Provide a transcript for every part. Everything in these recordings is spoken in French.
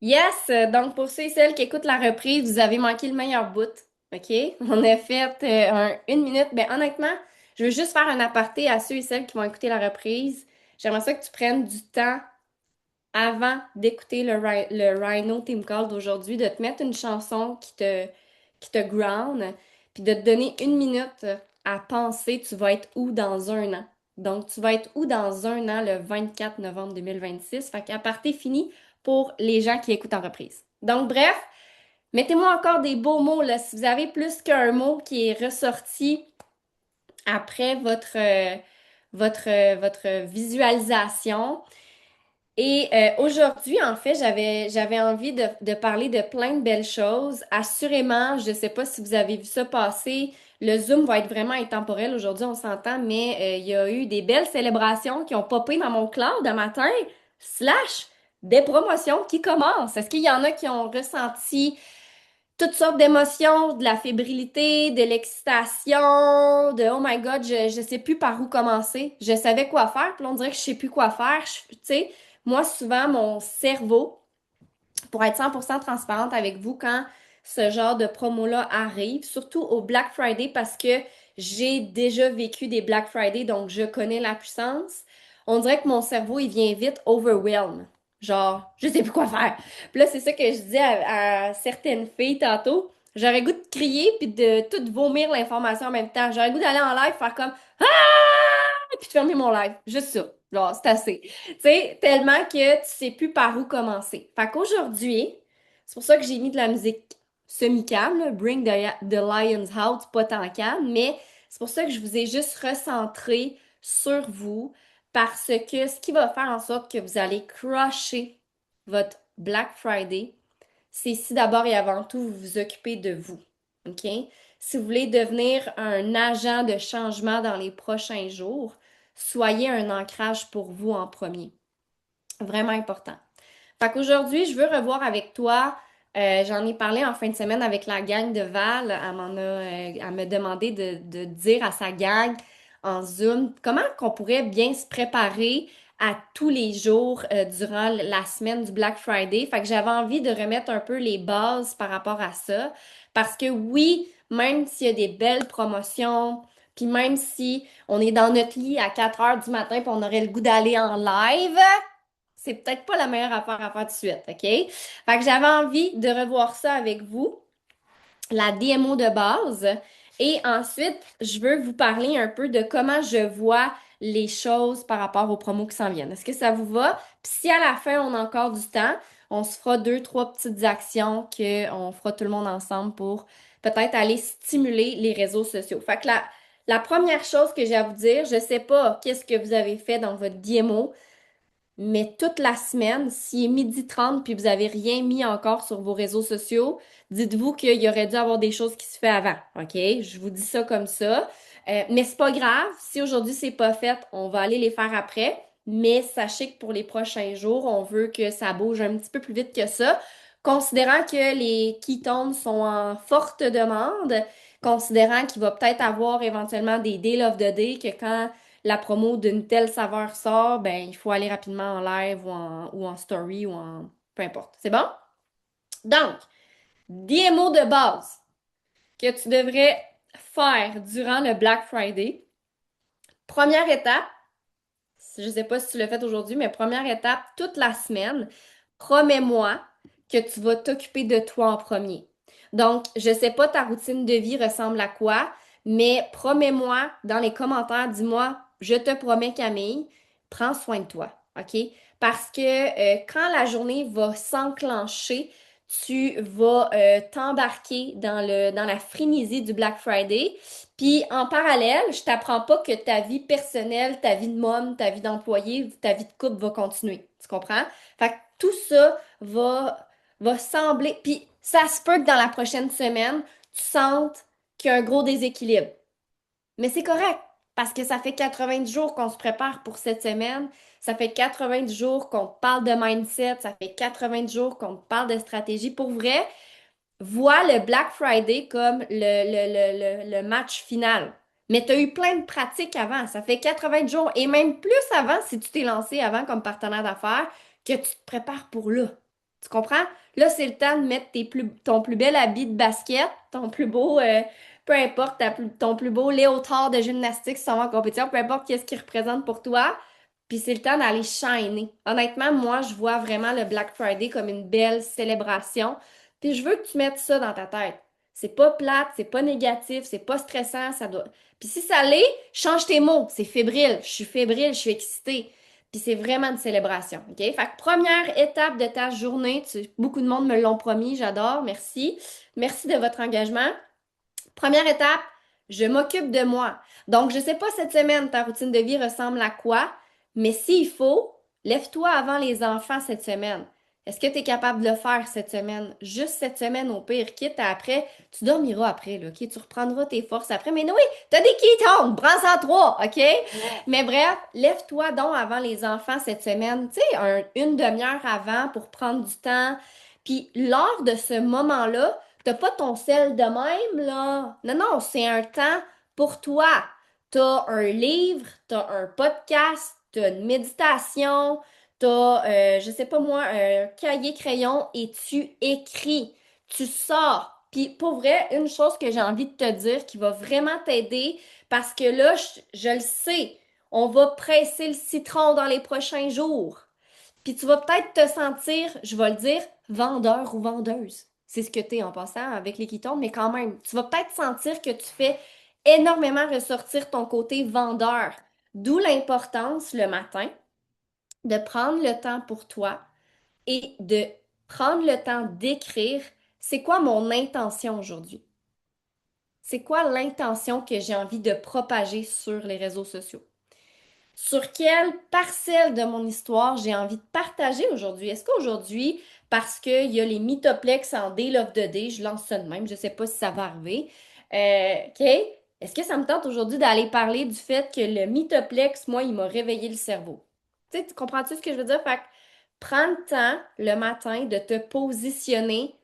Yes! Donc, pour ceux et celles qui écoutent la reprise, vous avez manqué le meilleur bout. OK? On a fait une minute. Ben, honnêtement, je veux juste faire un aparté à ceux et celles qui vont écouter la reprise. J'aimerais ça que tu prennes du temps avant d'écouter le Rhino Team Call d'aujourd'hui, de te mettre une chanson qui te ground, puis de te donner une minute à penser, tu vas être où dans un an. Donc, tu vas être où dans un an le 24 novembre 2026. Fait qu'aparté fini pour les gens qui écoutent en reprise. Donc, bref, mettez-moi encore des beaux mots, là. Si vous avez plus qu'un mot qui est ressorti après votre visualisation, et aujourd'hui, en fait, j'avais envie de parler de plein de belles choses. Assurément, je ne sais pas si vous avez vu ça passer, le Zoom va être vraiment intemporel aujourd'hui, on s'entend, mais il y a eu des belles célébrations qui ont popé dans mon cloud un matin, slash des promotions qui commencent. Est-ce qu'il y en a qui ont ressenti toutes sortes d'émotions, de la fébrilité, de l'excitation, de oh my God, je sais plus par où commencer. Je savais quoi faire, puis là, on dirait que je sais plus quoi faire. Tu sais, moi, souvent, mon cerveau, pour être 100% transparente avec vous, quand ce genre de promo-là arrive, surtout au Black Friday, parce que j'ai déjà vécu des Black Friday, donc je connais la puissance, on dirait que mon cerveau, il vient vite overwhelm. Genre, je sais plus quoi faire. Puis là, c'est ça que je dis à certaines filles tantôt. J'aurais le goût de crier puis de tout vomir l'information en même temps. J'aurais le goût d'aller en live, faire comme ah! Puis de fermer mon live. Juste ça. Genre, c'est assez. Tu sais, tellement que tu sais plus par où commencer. Fait qu'aujourd'hui, c'est pour ça que j'ai mis de la musique semi-calme, là, Bring the Lions Out, pas tant calme, mais c'est pour ça que je vous ai juste recentré sur vous parce que ce qui va faire en sorte que vous allez crusher votre Black Friday, c'est si d'abord et avant tout, vous vous occupez de vous. OK? Si vous voulez devenir un agent de changement dans les prochains jours, soyez un ancrage pour vous en premier. Vraiment important. Fait qu'aujourd'hui, je veux revoir avec toi. J'en ai parlé en fin de semaine avec la gang de Val. Elle m'a demandé de dire à sa gang en Zoom comment qu'on pourrait bien se préparer à tous les jours durant la semaine du Black Friday. Fait que j'avais envie de remettre un peu les bases par rapport à ça. Parce que oui, même s'il y a des belles promotions, puis même si on est dans notre lit à 4 heures du matin puis on aurait le goût d'aller en live, c'est peut-être pas la meilleure affaire à faire tout de suite, OK? Fait que j'avais envie de revoir ça avec vous, la DMO de base. Et ensuite, je veux vous parler un peu de comment je vois les choses par rapport aux promos qui s'en viennent. Est-ce que ça vous va? Puis si à la fin, on a encore du temps, on se fera deux, trois petites actions qu'on fera tout le monde ensemble pour peut-être aller stimuler les réseaux sociaux. Fait que la première chose que j'ai à vous dire, je sais pas qu'est-ce que vous avez fait dans votre DMO, mais toute la semaine, s'il est 12h30 puis vous n'avez rien mis encore sur vos réseaux sociaux, dites-vous qu'il y aurait dû avoir des choses qui se fait avant, OK? Je vous dis ça comme ça. Mais c'est pas grave. Si aujourd'hui c'est pas fait, on va aller les faire après. Mais sachez que pour les prochains jours, on veut que ça bouge un petit peu plus vite que ça. Considérant que les ketones sont en forte demande, considérant qu'il va peut-être avoir éventuellement des deal of the day, que quand la promo d'une telle saveur sort, ben, il faut aller rapidement en live ou en story ou en... Peu importe. C'est bon? Donc, 10 mots de base que tu devrais faire durant le Black Friday. Première étape, je ne sais pas si tu l'as fait aujourd'hui, mais première étape, toute la semaine, promets-moi que tu vas t'occuper de toi en premier. Donc, je ne sais pas ta routine de vie ressemble à quoi, mais promets-moi dans les commentaires, dis-moi, je te promets Camille, prends soin de toi, OK? Parce que quand la journée va s'enclencher, tu vas t'embarquer dans la frénésie du Black Friday. Puis en parallèle, je t'apprends pas que ta vie personnelle, ta vie de mom, ta vie d'employé, ta vie de couple va continuer. Tu comprends? Fait que tout ça va sembler. Puis ça se peut que dans la prochaine semaine, tu sentes qu'il y a un gros déséquilibre. Mais c'est correct, parce que ça fait 90 jours qu'on se prépare pour cette semaine. Ça fait 90 jours qu'on parle de mindset. Ça fait 90 jours qu'on parle de stratégie. Pour vrai, vois le Black Friday comme le match final. Mais tu as eu plein de pratiques avant. Ça fait 80 jours et même plus avant si tu t'es lancé avant comme partenaire d'affaires que tu te prépares pour là. Tu comprends? Là, c'est le temps de mettre ton plus bel habit de basket, ton plus beau, peu importe, ton plus beau léotard de gymnastique si tu vas en compétition, peu importe qu'est-ce qu'il représente pour toi. Puis c'est le temps d'aller shiner. Honnêtement, moi, je vois vraiment le Black Friday comme une belle célébration. Puis je veux que tu mettes ça dans ta tête. C'est pas plate, c'est pas négatif, c'est pas stressant, ça doit. Puis si ça l'est, change tes mots. C'est fébrile, je suis excitée. Puis c'est vraiment une célébration, OK? Fait que première étape de ta journée, beaucoup de monde me l'ont promis, j'adore, merci. Merci de votre engagement. Première étape, je m'occupe de moi. Donc, je sais pas cette semaine, ta routine de vie ressemble à quoi, mais s'il faut, lève-toi avant les enfants cette semaine. Est-ce que tu es capable de le faire cette semaine? Juste cette semaine au pire, quitte à après, tu dormiras après, là, OK? Tu reprendras tes forces après. Mais oui, t'as des ketones, prends en trois, OK? Mais bref, lève-toi donc avant les enfants cette semaine, tu sais, une demi-heure avant pour prendre du temps. Puis lors de ce moment-là, t'as pas ton sel de même, là. Non, non, c'est un temps pour toi. T'as un livre, t'as un podcast, t'as une méditation, t'as, je sais pas moi, un cahier crayon et tu écris. Tu sors. Puis pour vrai, une chose que j'ai envie de te dire qui va vraiment t'aider, parce que là, je le sais, on va presser le citron dans les prochains jours. Puis tu vas peut-être te sentir, je vais le dire, vendeur ou vendeuse. C'est ce que tu es en passant avec les Ketones, mais quand même, tu vas peut-être sentir que tu fais énormément ressortir ton côté vendeur. D'où l'importance le matin de prendre le temps pour toi et de prendre le temps d'écrire c'est quoi mon intention aujourd'hui? C'est quoi l'intention que j'ai envie de propager sur les réseaux sociaux? Sur quelle parcelle de mon histoire j'ai envie de partager aujourd'hui? Est-ce qu'aujourd'hui, parce qu'il y a les Mythoplex en Day of the Day, je lance ça de même, je ne sais pas si ça va arriver, OK? Est-ce que ça me tente aujourd'hui d'aller parler du fait que le Mythoplex, moi, il m'a réveillé le cerveau? Tu sais, tu comprends-tu ce que je veux dire? Fait que prends le temps le matin de te positionner,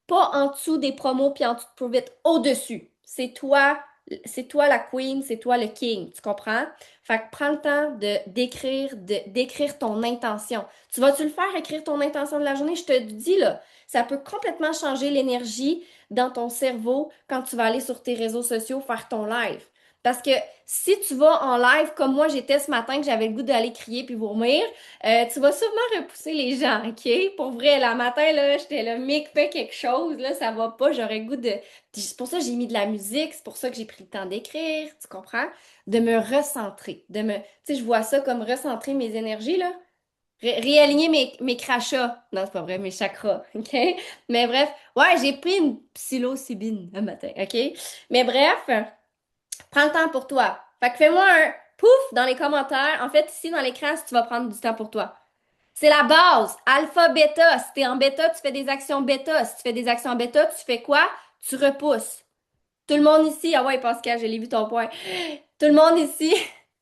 pas en dessous des promos puis en dessous de Prove It, au-dessus. C'est toi la queen, c'est toi le king, tu comprends? Fait que prends le temps d'écrire ton intention. Tu vas-tu le faire, écrire ton intention de la journée? Je te dis là, ça peut complètement changer l'énergie dans ton cerveau quand tu vas aller sur tes réseaux sociaux faire ton live. Parce que si tu vas en live comme moi j'étais ce matin, que j'avais le goût d'aller crier puis vomir, tu vas sûrement repousser les gens, OK? Pour vrai, la matin, là, j'étais là, Mick, fais quelque chose, là, ça va pas, j'aurais le goût de. C'est pour ça que j'ai mis de la musique, c'est pour ça que j'ai pris le temps d'écrire, tu comprends? De me recentrer, Tu sais, je vois ça comme recentrer mes énergies, là. Réaligner mes crachats. Non, c'est pas vrai, mes chakras, OK? Mais bref, ouais, j'ai pris une psilocybine un matin, OK? Mais bref, prends le temps pour toi. Fait que fais-moi un pouf dans les commentaires. En fait, ici dans l'écran, si tu vas prendre du temps pour toi. C'est la base. Alpha, bêta. Si t'es en bêta, tu fais des actions bêta. Si tu fais des actions bêta, tu fais quoi? Tu repousses. Tout le monde ici, ah ouais, Pascal, je l'ai vu ton point. Tout le monde ici,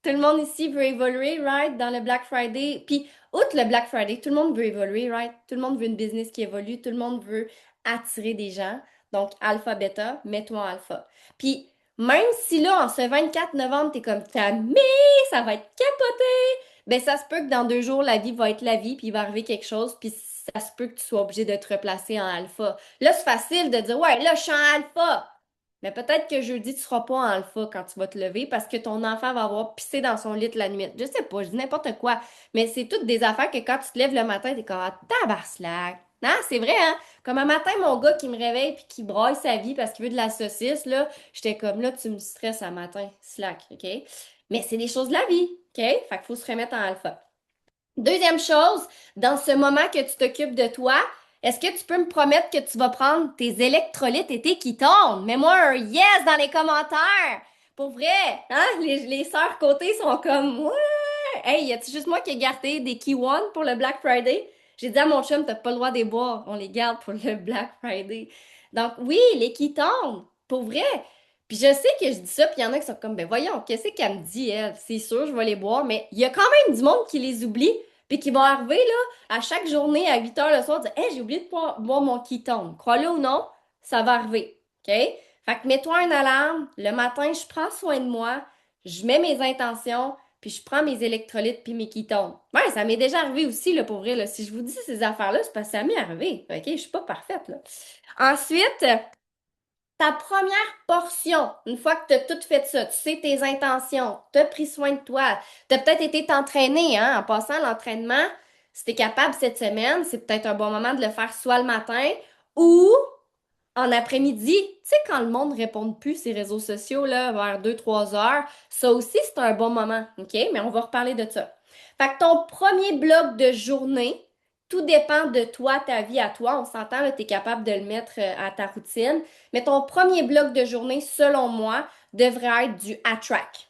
tout le monde ici veut évoluer, right, dans le Black Friday. Puis, outre le Black Friday, tout le monde veut évoluer, right? Tout le monde veut une business qui évolue, tout le monde veut attirer des gens. Donc, alpha, bêta, mets-toi en alpha. Puis, même si là, en ce 24 novembre, t'es comme, mais ça va être capoté, ben ça se peut que dans 2 jours, la vie va être la vie, puis il va arriver quelque chose, puis ça se peut que tu sois obligé de te replacer en alpha. Là, c'est facile de dire, ouais, là, je suis en alpha. Mais peut-être que jeudi, tu seras pas en alpha quand tu vas te lever parce que ton enfant va avoir pissé dans son lit la nuit. Je sais pas, je dis n'importe quoi. Mais c'est toutes des affaires que quand tu te lèves le matin, t'es comme ah, tabarnak. Non, c'est vrai, hein? Comme un matin, mon gars qui me réveille puis qui broye sa vie parce qu'il veut de la saucisse, là, j'étais comme là, tu me stresses un matin. Slack, OK? Mais c'est des choses de la vie, OK? Fait qu'il faut se remettre en alpha. Deuxième chose, dans ce moment que tu t'occupes de toi, est-ce que tu peux me promettre que tu vas prendre tes électrolytes et tes ketones? Mets-moi un yes dans les commentaires. Pour vrai, hein? Les sœurs côté sont comme ouais. Hey, y a-tu juste moi qui ai gardé des Key One pour le Black Friday? J'ai dit à mon chum, t'as pas le droit de les boire. On les garde pour le Black Friday. Donc oui, les ketones, pour vrai. Puis je sais que je dis ça, puis il y en a qui sont comme, ben voyons, qu'est-ce qu'elle me dit, elle? C'est sûr, je vais les boire, mais il y a quand même du monde qui les oublie, puis qui vont arriver, là, à chaque journée, à 8 heures le soir, dire, hey, j'ai oublié de boire mon ketone. Crois-le ou non, ça va arriver, OK? Fait que mets-toi une alarme, le matin, je prends soin de moi, je mets mes intentions, puis je prends mes électrolytes puis mes ketones. Ouais, ça m'est déjà arrivé aussi, là, pour vrai, là. Si je vous dis ces affaires-là, c'est parce que ça m'est arrivé. OK? Je suis pas parfaite, là. Ensuite, ta première portion, une fois que tu as tout fait ça, tu sais tes intentions, tu as pris soin de toi, tu as peut-être été t'entraîner, hein, en passant l'entraînement, si tu es capable cette semaine, c'est peut-être un bon moment de le faire soit le matin ou en après-midi. Tu sais, quand le monde ne répond plus ces réseaux sociaux, là, vers 2, 3 heures, ça aussi, c'est un bon moment, OK? Mais on va reparler de ça. Fait que ton premier bloc de journée, tout dépend de toi, ta vie à toi. On s'entend, là, tu es capable de le mettre à ta routine. Mais ton premier bloc de journée, selon moi, devrait être du attract.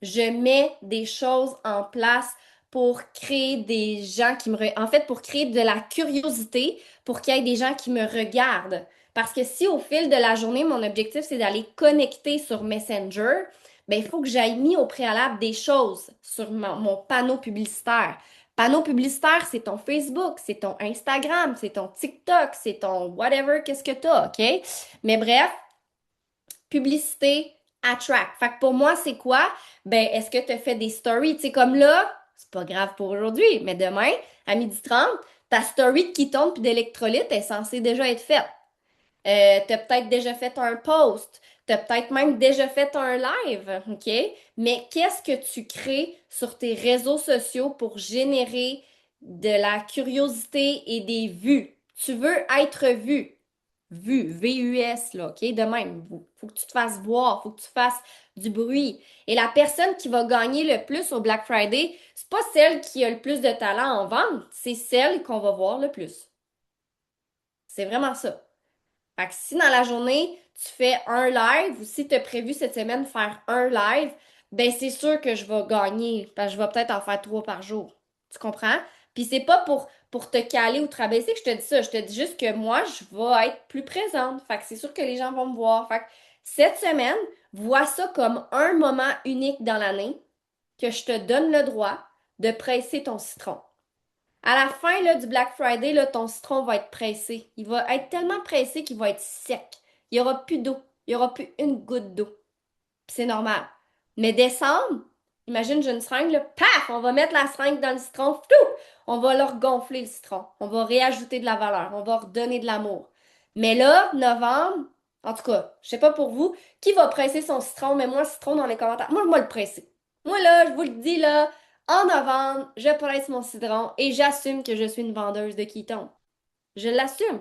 Je mets des choses en place pour créer des gens qui En fait, pour créer de la curiosité, pour qu'il y ait des gens qui me regardent. Parce que si au fil de la journée, mon objectif, c'est d'aller connecter sur Messenger, ben, il faut que j'aille mis au préalable des choses sur mon panneau publicitaire. Panneau publicitaire, c'est ton Facebook, c'est ton Instagram, c'est ton TikTok, c'est ton whatever, qu'est-ce que t'as, OK? Mais bref, publicité, attract. Fait que pour moi, c'est quoi? Ben, est-ce que tu as fait des stories? Tu sais, comme là, c'est pas grave pour aujourd'hui, mais demain, à 12h30, ta story qui tombe puis d'électrolyte est censée déjà être faite. T'as peut-être déjà fait un post, t'as peut-être même déjà fait un live, OK? Mais qu'est-ce que tu crées sur tes réseaux sociaux pour générer de la curiosité et des vues? Tu veux être vu. Vu, V-U-S, là, OK? De même, faut que tu te fasses voir, faut que tu fasses du bruit. Et la personne qui va gagner le plus au Black Friday, c'est pas celle qui a le plus de talent en vente, c'est celle qu'on va voir le plus. C'est vraiment ça. Fait que si dans la journée, tu fais un live ou si tu as prévu cette semaine faire un live, ben c'est sûr que je vais gagner parce que je vais peut-être en faire 3 par jour. Tu comprends? Puis c'est pas pour te caler ou te rabaisser que je te dis ça. Je te dis juste que moi, je vais être plus présente. Fait que c'est sûr que les gens vont me voir. Fait que cette semaine, vois ça comme un moment unique dans l'année que je te donne le droit de presser ton citron. À la fin là, du Black Friday, là, ton citron va être pressé. Il va être tellement pressé qu'il va être sec. Il n'y aura plus d'eau. Il n'y aura plus une goutte d'eau. Puis c'est normal. Mais décembre, imagine, j'ai une seringue, là, paf, on va mettre la seringue dans le citron, ftou! On va leur gonfler le citron. On va réajouter de la valeur. On va redonner de l'amour. Mais là, novembre, en tout cas, je sais pas pour vous, qui va presser son citron? Mets-moi le citron dans les commentaires. Moi le presser. Moi, là, je vous le dis, là, en novembre, je presse mon citron et j'assume que je suis une vendeuse de Keton. Je l'assume.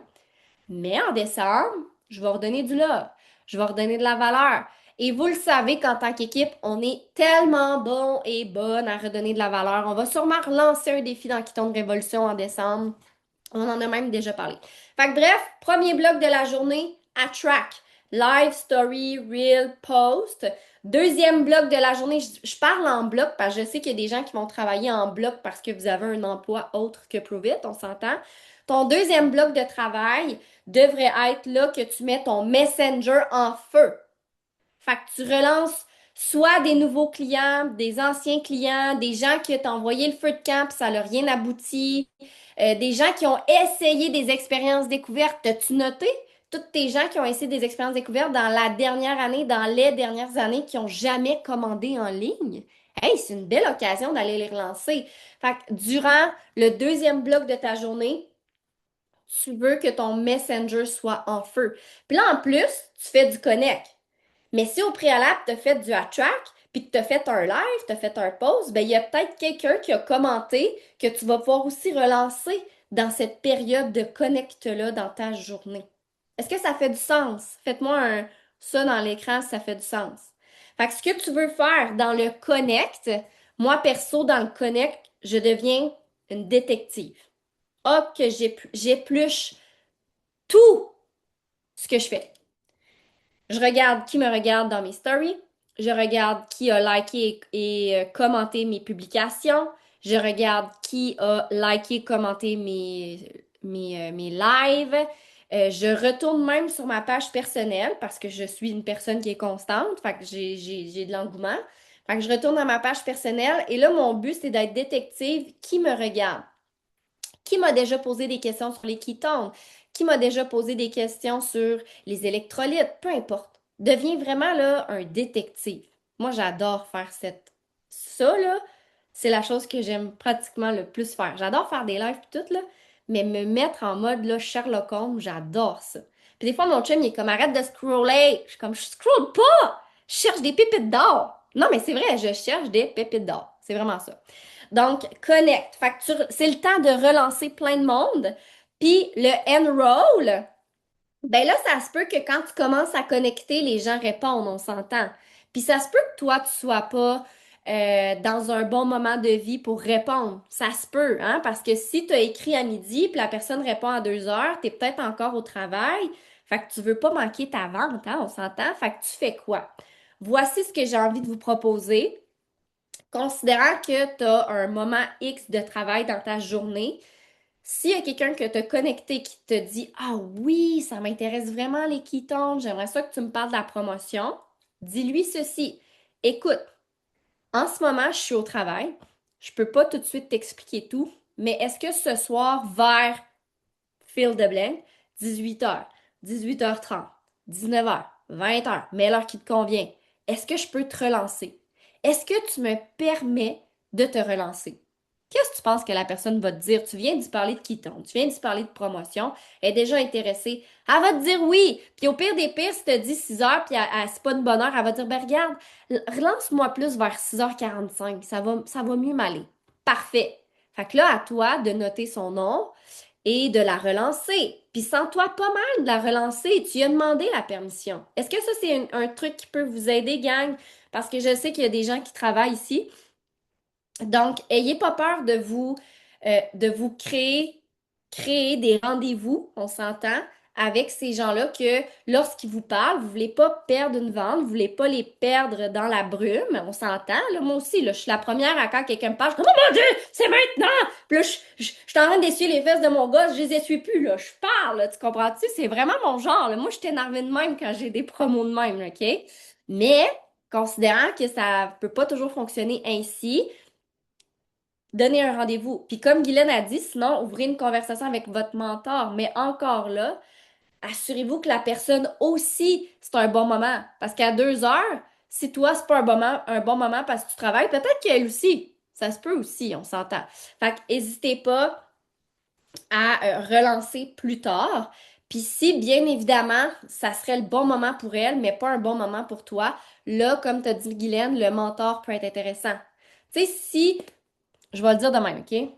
Mais en décembre, je vais redonner du love. Je vais redonner de la valeur. Et vous le savez qu'en tant qu'équipe, on est tellement bon et bonne à redonner de la valeur. On va sûrement relancer un défi dans Keton de Révolution en décembre. On en a même déjà parlé. Fait que bref, premier bloc de la journée, attract. Live, story, reel, post. Deuxième bloc de la journée, je parle en bloc parce que je sais qu'il y a des gens qui vont travailler en bloc parce que vous avez un emploi autre que Prove It, on s'entend. Ton deuxième bloc de travail devrait être là que tu mets ton Messenger en feu. Fait que tu relances soit des nouveaux clients, des anciens clients, des gens qui t'ont envoyé le feu de camp puis ça n'a rien abouti, des gens qui ont essayé des expériences découvertes. T'as-tu noté? Toutes tes gens qui ont essayé des expériences découvertes dans la dernière année, dans les dernières années, qui n'ont jamais commandé en ligne. Hey, c'est une belle occasion d'aller les relancer. Fait que durant le deuxième bloc de ta journée, tu veux que ton Messenger soit en feu. Puis là, en plus, tu fais du connect. Mais si au préalable, tu as fait du attract, puis que tu as fait un live, tu as fait un post, ben il y a peut-être quelqu'un qui a commenté que tu vas pouvoir aussi relancer dans cette période de connect-là dans ta journée. Est-ce que ça fait du sens? Faites-moi ça dans l'écran si ça fait du sens. Fait que ce que tu veux faire dans le connect, moi perso, dans le connect, je deviens une détective. Hop, que j'épluche tout ce que je fais. Je regarde qui me regarde dans mes stories. Je regarde qui a liké et commenté mes publications. Je regarde qui a liké, commenté mes lives. Je retourne même sur ma page personnelle parce que je suis une personne qui est constante. Fait que j'ai de l'engouement. Fait que je retourne dans ma page personnelle et là, mon but, c'est d'être détective qui me regarde. Qui m'a déjà posé des questions sur les ketones? Qui m'a déjà posé des questions sur les électrolytes? Peu importe. Deviens vraiment là un détective. Moi, j'adore faire Ça, là, c'est la chose que j'aime pratiquement le plus faire. J'adore faire des lives pis tout, là, mais me mettre en mode, là, Sherlock Holmes, j'adore ça. Puis des fois, mon chum, il est comme, arrête de scroller. Je suis comme, je scroll pas! Je cherche des pépites d'or. Non, mais c'est vrai, je cherche des pépites d'or. C'est vraiment ça. Donc, connect. Fait que c'est le temps de relancer plein de monde. Puis le enroll, ben là, ça se peut que quand tu commences à connecter, les gens répondent, on s'entend. Puis ça se peut que toi, tu sois pas dans un bon moment de vie pour répondre. Ça se peut, hein? Parce que si tu as écrit à midi, puis la personne répond à 2 heures, tu es peut-être encore au travail. Fait que tu veux pas manquer ta vente, hein? On s'entend? Fait que tu fais quoi? Voici ce que j'ai envie de vous proposer. Considérant que tu as un moment X de travail dans ta journée, s'il y a quelqu'un que tu as connecté qui te dit ah oui, ça m'intéresse vraiment les ketones, j'aimerais ça que tu me parles de la promotion, dis-lui ceci. Écoute, en ce moment, je suis au travail. Je peux pas tout de suite t'expliquer tout, mais est-ce que ce soir, vers fill the blank, 18h, 18h30, 19h, 20h, mais l'heure qui te convient, est-ce que je peux te relancer? Est-ce que tu me permets de te relancer? Qu'est-ce que tu penses que la personne va te dire? Tu viens d'y parler de quittance, tu viens d'y parler de promotion, elle est déjà intéressée. Elle va te dire oui. Puis au pire des pires, si tu te dis 6 heures, puis c'est pas une bonne heure, elle va te dire, ben regarde, relance-moi plus vers 6h45, ça va mieux m'aller. Parfait. Fait que là, à toi de noter son nom et de la relancer. Puis sens-toi pas mal de la relancer. Tu lui as demandé la permission. Est-ce que ça, c'est un truc qui peut vous aider, gang? Parce que je sais qu'il y a des gens qui travaillent ici. Donc, ayez pas peur de vous créer des rendez-vous, on s'entend, avec ces gens-là que lorsqu'ils vous parlent, vous voulez pas perdre une vente, vous voulez pas les perdre dans la brume, on s'entend. Là, moi aussi, là, je suis la première à quand quelqu'un me parle, je suis comme, oh mon Dieu, c'est maintenant! Puis là, je suis en train d'essuyer les fesses de mon gosse, je les essuie plus, là, je parle, là, tu comprends-tu? C'est vraiment mon genre, là. Moi, je suis énervée de même quand j'ai des promos de même, là, OK? Mais, considérant que ça peut pas toujours fonctionner ainsi, donnez un rendez-vous. Puis comme Guylaine a dit, sinon, ouvrez une conversation avec votre mentor. Mais encore là, assurez-vous que la personne aussi, c'est un bon moment. Parce qu'à 2 heures, si toi, c'est pas un bon moment parce que tu travailles, peut-être qu'elle aussi. Ça se peut aussi, on s'entend. Fait que n'hésitez pas à relancer plus tard. Puis si, bien évidemment, ça serait le bon moment pour elle, mais pas un bon moment pour toi, là, comme t'as dit Guylaine, le mentor peut être intéressant. Tu sais, si je vais le dire de même, OK?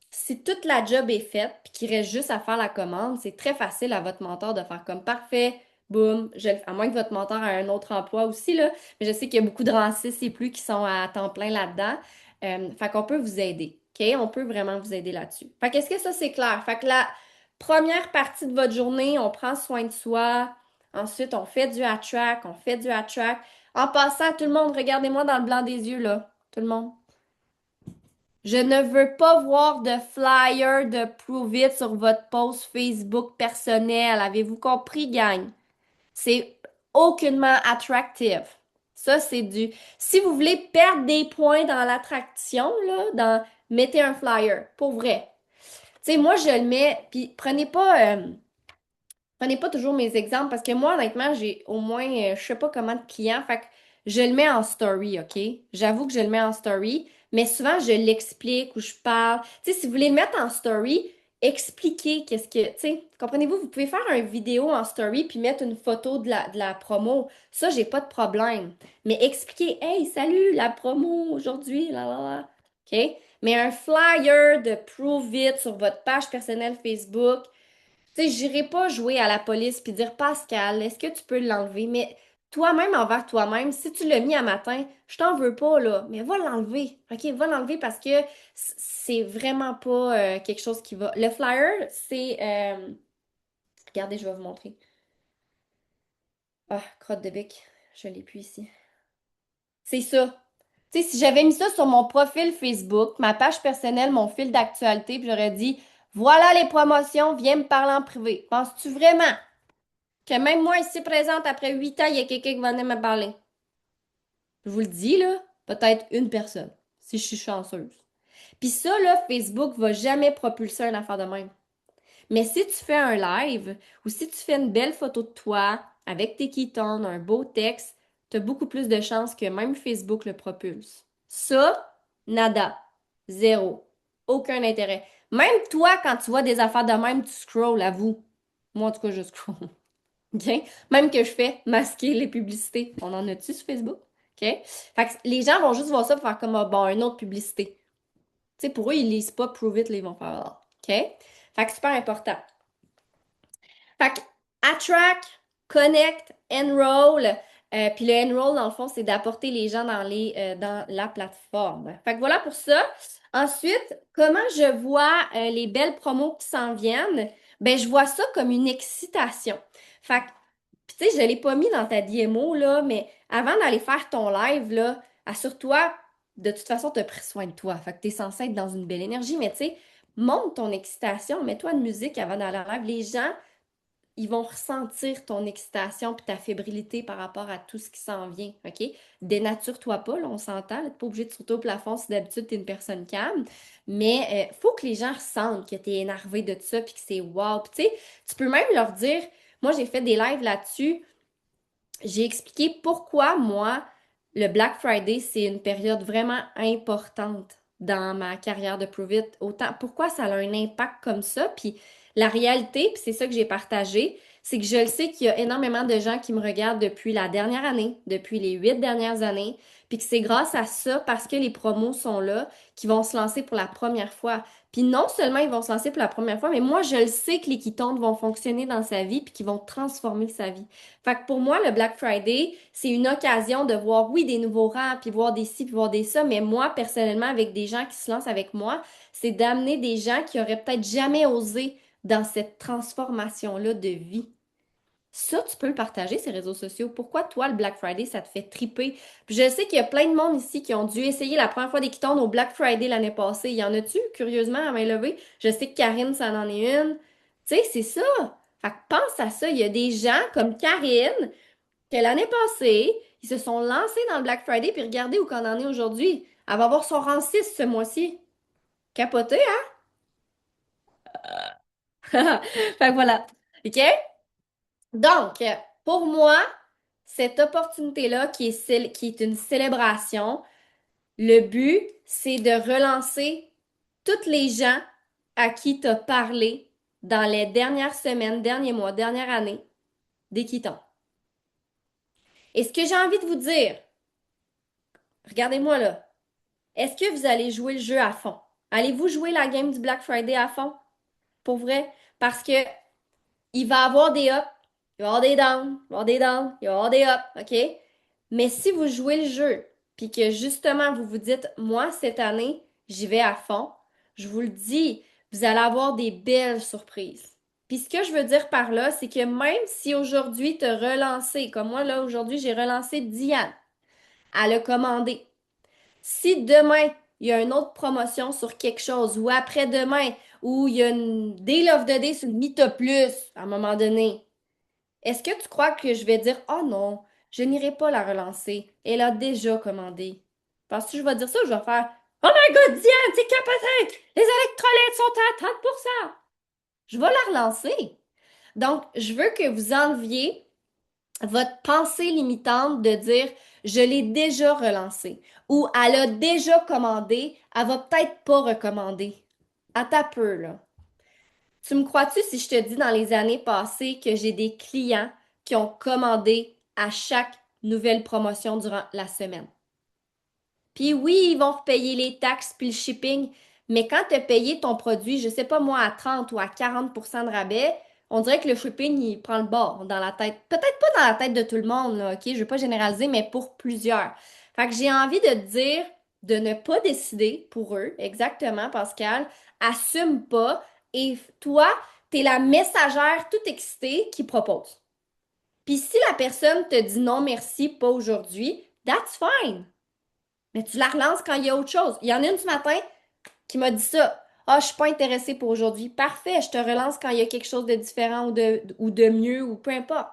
Si toute la job est faite puis qu'il reste juste à faire la commande, c'est très facile à votre mentor de faire comme parfait, boum, à moins que votre mentor ait un autre emploi aussi, là. Mais je sais qu'il y a beaucoup de rancistes et plus qui sont à temps plein là-dedans. Fait qu'on peut vous aider, OK? On peut vraiment vous aider là-dessus. Fait qu'est-ce que ça, c'est clair? Fait que la première partie de votre journée, on prend soin de soi. Ensuite, on fait du hat-track, on fait du hat-track. En passant, tout le monde, regardez-moi dans le blanc des yeux, là. Tout le monde. Je ne veux pas voir de flyer de Prove It sur votre post Facebook personnel. Avez-vous compris, gang? C'est aucunement attractive. Ça, c'est du... Si vous voulez perdre des points dans l'attraction, là, mettez un flyer. Pour vrai. Tu sais, moi, je le mets... Puis prenez pas toujours mes exemples parce que moi, honnêtement, j'ai au moins, je sais pas comment de clients. Fait que je le mets en story, OK? J'avoue que je le mets en story, mais souvent, je l'explique ou je parle. Tu sais, si vous voulez le mettre en story, expliquez qu'est-ce que, tu sais, comprenez-vous, vous pouvez faire une vidéo en story puis mettre une photo de la promo. Ça, j'ai pas de problème. Mais expliquez, hey, salut, la promo aujourd'hui, là, là, là. OK? Mais un flyer de Prove It sur votre page personnelle Facebook, tu sais, j'irai pas jouer à la police puis dire Pascal, est-ce que tu peux l'enlever? Mais toi-même envers toi-même, si tu l'as mis à matin, je t'en veux pas, là, mais va l'enlever. OK, va l'enlever parce que c'est vraiment pas quelque chose qui va. Le flyer, c'est. Regardez, je vais vous montrer. Ah, crotte de bec. Je l'ai plus ici. C'est ça. Tu sais, si j'avais mis ça sur mon profil Facebook, ma page personnelle, mon fil d'actualité, puis j'aurais dit voilà les promotions, viens me parler en privé. Penses-tu vraiment que même moi ici présente, après 8 ans, il y a quelqu'un qui va venir me parler? Je vous le dis, là, peut-être une personne, si je suis chanceuse. Puis ça, là, Facebook va jamais propulser une affaire de même. Mais si tu fais un live ou si tu fais une belle photo de toi avec tes ketones, un beau texte, tu as beaucoup plus de chances que même Facebook le propulse. Ça, nada. Zéro. Aucun intérêt. Même toi, quand tu vois des affaires de même, tu scrolls, avoue. Moi, en tout cas, je scroll. OK? Même que je fais masquer les publicités. On en a-tu sur Facebook? OK? Fait que les gens vont juste voir ça pour faire comme, ah, bon, une autre publicité. Tu sais, pour eux, ils lisent pas Prove It, là, ils vont faire, ah. OK? Fait que super important. Fait que attract, connect, enroll. Puis le enroll, dans le fond, c'est d'apporter les gens dans la plateforme. Fait que voilà pour ça. Ensuite, comment je vois les belles promos qui s'en viennent? Ben, je vois ça comme une excitation. Fait que, puis tu sais, je l'ai pas mis dans ta DMO, là, mais avant d'aller faire ton live, là, assure-toi, de toute façon, tu as pris soin de toi. Fait que tu es censé être dans une belle énergie, mais tu sais, monte ton excitation, mets-toi une musique avant d'aller en live. Les gens, ils vont ressentir ton excitation puis ta fébrilité par rapport à tout ce qui s'en vient, OK? Dénature-toi pas, là, on s'entend. T'es pas obligé de sauter au plafond si d'habitude t'es une personne calme, mais faut que les gens ressentent que t'es énervé de ça puis que c'est wow. Puis tu sais, tu peux même leur dire, moi j'ai fait des lives là-dessus, j'ai expliqué pourquoi moi, le Black Friday, c'est une période vraiment importante dans ma carrière de Prove It. Autant, pourquoi ça a un impact comme ça? Puis la réalité, puis c'est ça que j'ai partagé, c'est que je le sais qu'il y a énormément de gens qui me regardent depuis la dernière année, depuis les 8 dernières années, puis que c'est grâce à ça, parce que les promos sont là, qu'ils vont se lancer pour la première fois. Puis non seulement ils vont se lancer pour la première fois, mais moi, je le sais que les quittants vont fonctionner dans sa vie, puis qu'ils vont transformer sa vie. Fait que pour moi, le Black Friday, c'est une occasion de voir, oui, des nouveaux rangs, puis voir des ci, puis voir des ça, mais moi, personnellement, avec des gens qui se lancent avec moi, c'est d'amener des gens qui auraient peut-être jamais osé dans cette transformation-là de vie. Ça, tu peux le partager, ces réseaux sociaux. Pourquoi toi, le Black Friday, ça te fait triper? Puis je sais qu'il y a plein de monde ici qui ont dû essayer la première fois des Kitons au Black Friday l'année passée. Y en a-tu, curieusement, à main levée? Je sais que Karine, ça en est une. Tu sais, c'est ça. Fait que pense à ça. Il y a des gens comme Karine que l'année passée, ils se sont lancés dans le Black Friday, puis regardez où qu'on en est aujourd'hui. Elle va avoir son rang 6 ce mois-ci. Capoté, hein? Fait que voilà. OK? Donc, pour moi, cette opportunité-là, qui est une célébration, le but, c'est de relancer toutes les gens à qui tu as parlé dans les dernières semaines, derniers mois, dernière année, des quittants. Et ce que j'ai envie de vous dire, regardez-moi là, est-ce que vous allez jouer le jeu à fond? Allez-vous jouer la game du Black Friday à fond? Pour vrai? Parce que il va y avoir des ups, il va y avoir des downs, il va y avoir des downs, il va y avoir des ups, OK? Mais si vous jouez le jeu, puis que justement vous vous dites, moi, cette année, j'y vais à fond, je vous le dis, vous allez avoir des belles surprises. Puis ce que je veux dire par là, c'est que même si aujourd'hui tu as relancé, comme moi là, aujourd'hui, j'ai relancé Diane, elle a commandé. Si demain, il y a une autre promotion sur quelque chose, ou après-demain, ou il y a une Deal of the Day sur le Mita Plus, à un moment donné, est-ce que tu crois que je vais dire, oh non, je n'irai pas la relancer. Elle a déjà commandé. Parce que je vais dire ça, je vais faire, oh my God, Diane, t'es capoté! Les électrolytes sont à 30%. Je vais la relancer. Donc, je veux que vous enleviez votre pensée limitante de dire je l'ai déjà relancé ou elle a déjà commandé, elle va peut-être pas recommander. À ta peu, là. Tu me crois-tu si je te dis dans les années passées que j'ai des clients qui ont commandé à chaque nouvelle promotion durant la semaine? Puis oui, ils vont repayer les taxes puis le shipping, mais quand tu as payé ton produit, je sais pas moi, à 30 ou à 40% de rabais, on dirait que le shipping, il prend le bord dans la tête. Peut-être pas dans la tête de tout le monde, là, OK? Je veux pas généraliser, mais pour plusieurs. Fait que j'ai envie de te dire de ne pas décider pour eux, exactement, Pascal. Assume pas. Et toi, t'es la messagère toute excitée qui propose. Puis si la personne te dit non merci, pas aujourd'hui, that's fine. Mais tu la relances quand il y a autre chose. Il y en a une ce matin qui m'a dit ça. Ah, je suis pas intéressée pour aujourd'hui. Parfait, je te relance quand il y a quelque chose de différent ou de mieux ou peu importe.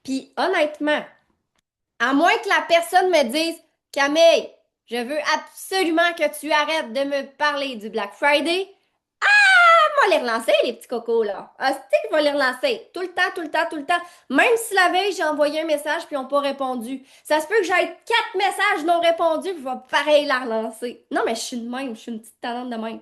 Puis honnêtement, à moins que la personne me dise, Camille, je veux absolument que tu arrêtes de me parler du Black Friday. va les relancer, les petits cocos, là. Ah, c'est que je vais les relancer. Tout le temps, tout le temps, tout le temps. Même si la veille, j'ai envoyé un message puis ils n'ont pas répondu. Ça se peut que j'aille 4 messages non répondus puis je vais pareil la relancer. Non, mais je suis de même. Je suis une petite talente de même.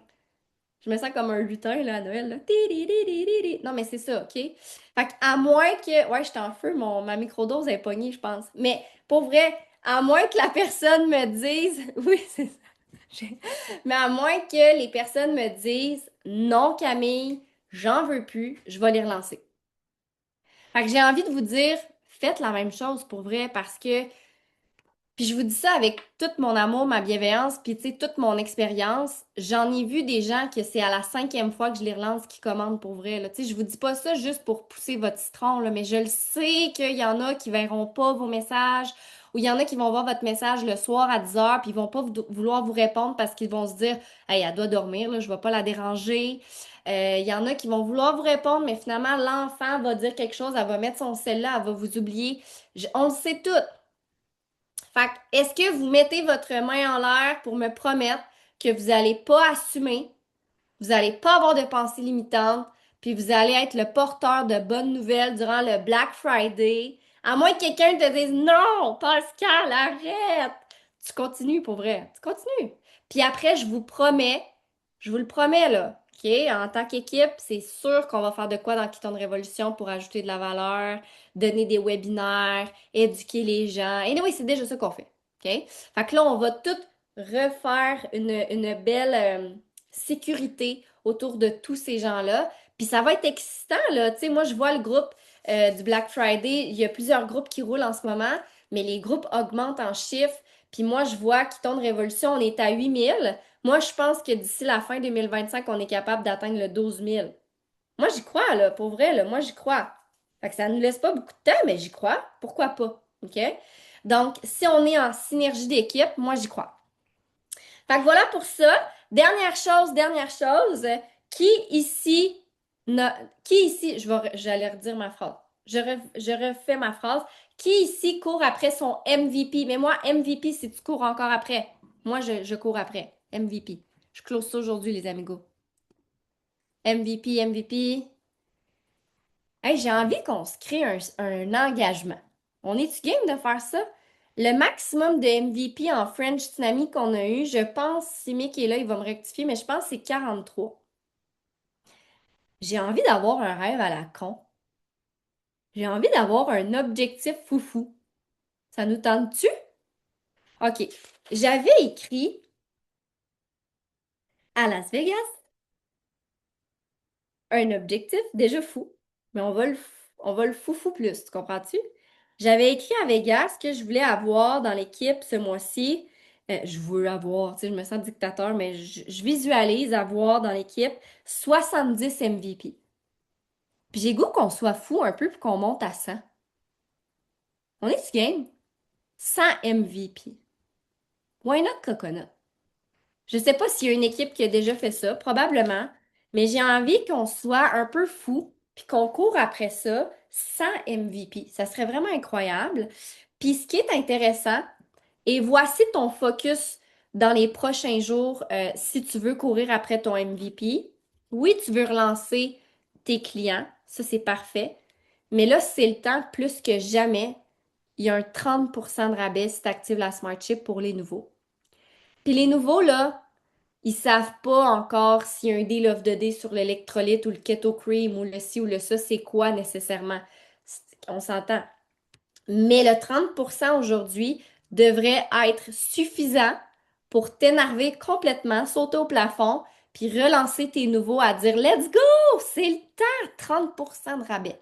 Je me sens comme un lutin, là, à Noël, là. Ti-di-di-di-di-di. Non, mais c'est ça, OK? Fait à moins que... Ouais, j'étais en feu, ma microdose est pognée, je pense. Mais pour vrai, à moins que la personne me dise... Oui, c'est ça. J'ai- Mais à moins que les personnes me disent non, Camille, j'en veux plus, je vais les relancer. Fait que j'ai envie de vous dire, faites la même chose pour vrai parce que, puis je vous dis ça avec tout mon amour, ma bienveillance, puis tu sais, toute mon expérience, j'en ai vu des gens que c'est à la 5e fois que je les relance qui commandent pour vrai, là. Tu sais, je vous dis pas ça juste pour pousser votre citron, là, mais je le sais qu'il y en a qui verront pas vos messages, ou il y en a qui vont voir votre message le soir à 10 heures, puis ils vont pas vouloir vous répondre parce qu'ils vont se dire, hey, elle doit dormir, là, je vais pas la déranger. Il y en a qui vont vouloir vous répondre, mais finalement, l'enfant va dire quelque chose, elle va mettre son sel là, elle va vous oublier. On le sait tout. Fait que, est-ce que vous mettez votre main en l'air pour me promettre que vous n'allez pas assumer, vous n'allez pas avoir de pensées limitantes, puis vous allez être le porteur de bonnes nouvelles durant le Black Friday, à moins que quelqu'un te dise non, Pascal, arrête! Tu continues pour vrai, tu continues. Puis après, je vous le promets là, OK? En tant qu'équipe, c'est sûr qu'on va faire de quoi dans Keystone Révolution pour ajouter de la valeur, donner des webinaires, éduquer les gens. Et oui, c'est déjà ça qu'on fait. OK? Fait que là, on va tout refaire une belle sécurité autour de tous ces gens-là. Puis ça va être excitant, là. Tu sais, moi, je vois le groupe du Black Friday. Il y a plusieurs groupes qui roulent en ce moment, mais les groupes augmentent en chiffres. Puis moi, je vois qu'Iton de Révolution, on est à 8 000. Moi, je pense que d'ici la fin 2025, on est capable d'atteindre le 12 000. Moi, j'y crois, là, pour vrai, là, moi, j'y crois. Fait que ça ne nous laisse pas beaucoup de temps, mais j'y crois. Pourquoi pas? OK? Donc, si on est en synergie d'équipe, moi, j'y crois. Fait que voilà pour ça. Dernière chose. Qui ici, qui ici, j'allais redire ma phrase. Je refais ma phrase. Qui ici court après son MVP? Mais moi, MVP, si tu cours encore après. Moi, je cours après. MVP. Je close ça aujourd'hui, les amigos. MVP, MVP. Hey, j'ai envie qu'on se crée un engagement. On est-tu game de faire ça? Le maximum de MVP en French Tsunami qu'on a eu, je pense, si Mick est là, il va me rectifier, mais je pense que c'est 43. J'ai envie d'avoir un rêve à la con. J'ai envie d'avoir un objectif foufou. Ça nous tente-tu? OK. J'avais écrit à Las Vegas un objectif déjà fou, mais on va le foufou plus, tu comprends-tu? J'avais écrit à Vegas que je voulais avoir dans l'équipe ce mois-ci. Je veux avoir, tu sais, je me sens dictateur, mais je visualise avoir dans l'équipe 70 MVP. Puis j'ai goût qu'on soit fou un peu puis qu'on monte à 100. On est-tu game? 100 MVP. Why not Coconut? Je sais pas s'il y a une équipe qui a déjà fait ça, probablement, mais j'ai envie qu'on soit un peu fou puis qu'on court après ça 100 MVP. Ça serait vraiment incroyable. Puis ce qui est intéressant, et voici ton focus dans les prochains jours si tu veux courir après ton MVP. Oui, tu veux relancer tes clients, ça c'est parfait. Mais là, c'est le temps plus que jamais. Il y a un 30% de rabais si tu actives la Smart Chip pour les nouveaux. Puis les nouveaux, là, ils savent pas encore s'il y a un deal of the day sur l'électrolyte ou le keto cream ou le ci ou le ça, c'est quoi nécessairement. On s'entend. Mais le 30% aujourd'hui devrait être suffisant pour t'énerver complètement, sauter au plafond, puis relancer tes nouveaux à dire Let's go! C'est le temps! 30% de rabais.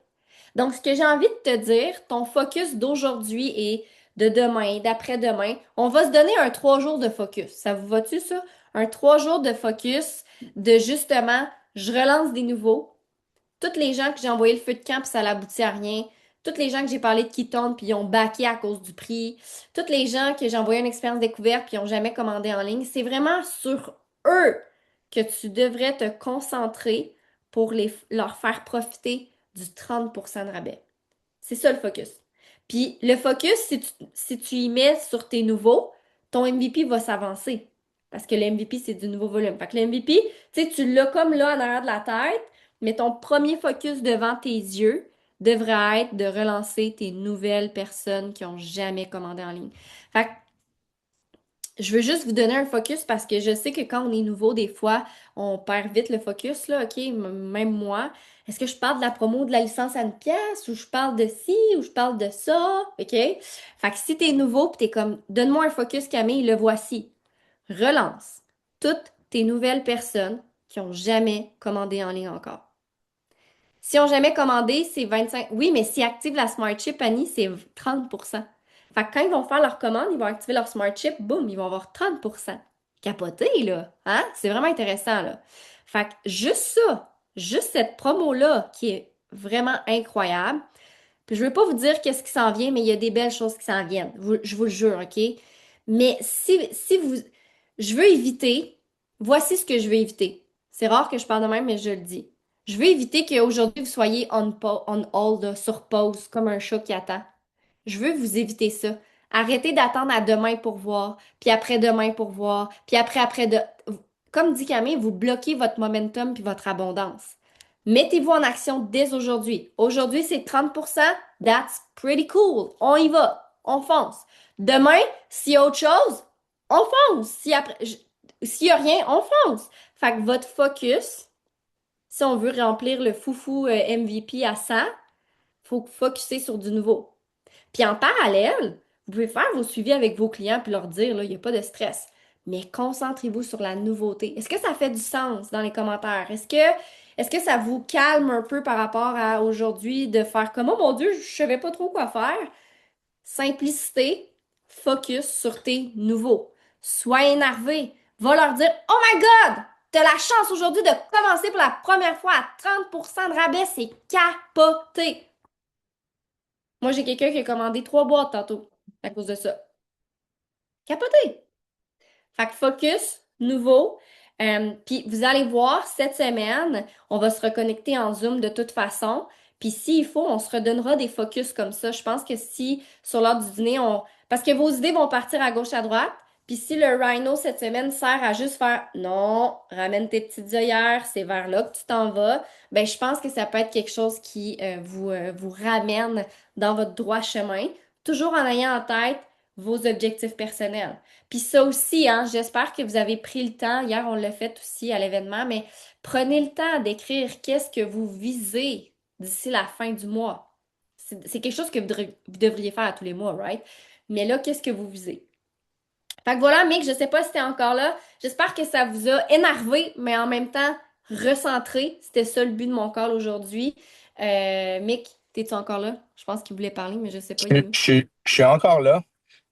Donc, ce que j'ai envie de te dire, ton focus d'aujourd'hui et de demain, d'après-demain, on va se donner un 3 jours de focus. Ça vous va-tu, ça? Un 3 jours de focus de justement, je relance des nouveaux. Toutes les gens que j'ai envoyé le feu de camp puis ça n'aboutit à rien. Toutes les gens que j'ai parlé de Keton puis ils ont backé à cause du prix. Toutes les gens que j'ai envoyé une expérience découverte puis ils n'ont jamais commandé en ligne. C'est vraiment sur eux que tu devrais te concentrer pour leur faire profiter du 30% de rabais. C'est ça le focus. Puis le focus, si tu y mets sur tes nouveaux, ton MVP va s'avancer. Parce que le MVP, c'est du nouveau volume. Fait que le MVP, tu sais, tu l'as comme là en arrière de la tête, mais ton premier focus devant tes yeux devrait être de relancer tes nouvelles personnes qui ont jamais commandé en ligne. Fait que je veux juste vous donner un focus parce que je sais que quand on est nouveau, des fois, on perd vite le focus, là, OK? Même moi. Est-ce que je parle de la promo de la licence à une pièce ou je parle de ci ou je parle de ça? OK? Fait que si t'es nouveau pis t'es comme, donne-moi un focus, Camille, le voici. Relance toutes tes nouvelles personnes qui ont jamais commandé en ligne encore. Si on jamais commandé, c'est 25. Oui, mais s'ils activent la Smart Chip, Annie, c'est 30%. Fait que quand ils vont faire leur commande, ils vont activer leur Smart Chip, boum, ils vont avoir 30%. Capoté, là. Hein? C'est vraiment intéressant, là. Fait que juste ça, juste cette promo-là, qui est vraiment incroyable. Puis je veux pas vous dire qu'est-ce qui s'en vient, mais il y a des belles choses qui s'en viennent. Je vous le jure, OK? Mais si vous... Je veux éviter... Voici ce que je veux éviter. C'est rare que je parle de même, mais je le dis. Je veux éviter qu'aujourd'hui, vous soyez on hold, là, sur pause, comme un chat qui attend. Je veux vous éviter ça. Arrêtez d'attendre à demain pour voir, puis après-demain pour voir, puis après de... Comme dit Camille, vous bloquez votre momentum puis votre abondance. Mettez-vous en action dès aujourd'hui. Aujourd'hui, c'est 30%. That's pretty cool. On y va. On fonce. Demain, s'il y a autre chose, on fonce. S'il y a rien, on fonce. Fait que votre focus, si on veut remplir le foufou MVP à 100, faut focuser sur du nouveau. Puis en parallèle, vous pouvez faire vos suivis avec vos clients puis leur dire, là, il n'y a pas de stress. Mais concentrez-vous sur la nouveauté. Est-ce que ça fait du sens dans les commentaires? Est-ce que ça vous calme un peu par rapport à aujourd'hui de faire comme, oh mon Dieu, je ne savais pas trop quoi faire? Simplicité, focus sur tes nouveaux. Sois énervé. Va leur dire, oh my God! T'as la chance aujourd'hui de commencer pour la première fois à 30% de rabais. C'est capoté. Moi, j'ai quelqu'un qui a commandé 3 boîtes tantôt à cause de ça. Capoté. Fait que focus, nouveau. Puis vous allez voir, cette semaine, on va se reconnecter en Zoom de toute façon. Puis s'il faut, on se redonnera des focus comme ça. Je pense que si sur l'heure du dîner, on... Parce que vos idées vont partir à gauche, à droite. Puis si le Rhino cette semaine sert à juste faire non, ramène tes petites œillères, c'est vers là que tu t'en vas, ben je pense que ça peut être quelque chose qui vous ramène dans votre droit chemin, toujours en ayant en tête vos objectifs personnels. Puis ça aussi, hein, j'espère que vous avez pris le temps. Hier, on l'a fait aussi à l'événement, mais prenez le temps d'écrire qu'est-ce que vous visez d'ici la fin du mois. C'est quelque chose que vous devriez faire à tous les mois, right? Mais là, qu'est-ce que vous visez? Fait que voilà, Mick, je sais pas si t'es encore là. J'espère que ça vous a énervé, mais en même temps recentré. C'était ça le but de mon call aujourd'hui. Mick, t'es-tu encore là? Je pense qu'il voulait parler, mais je sais pas, il est où? Je suis encore là,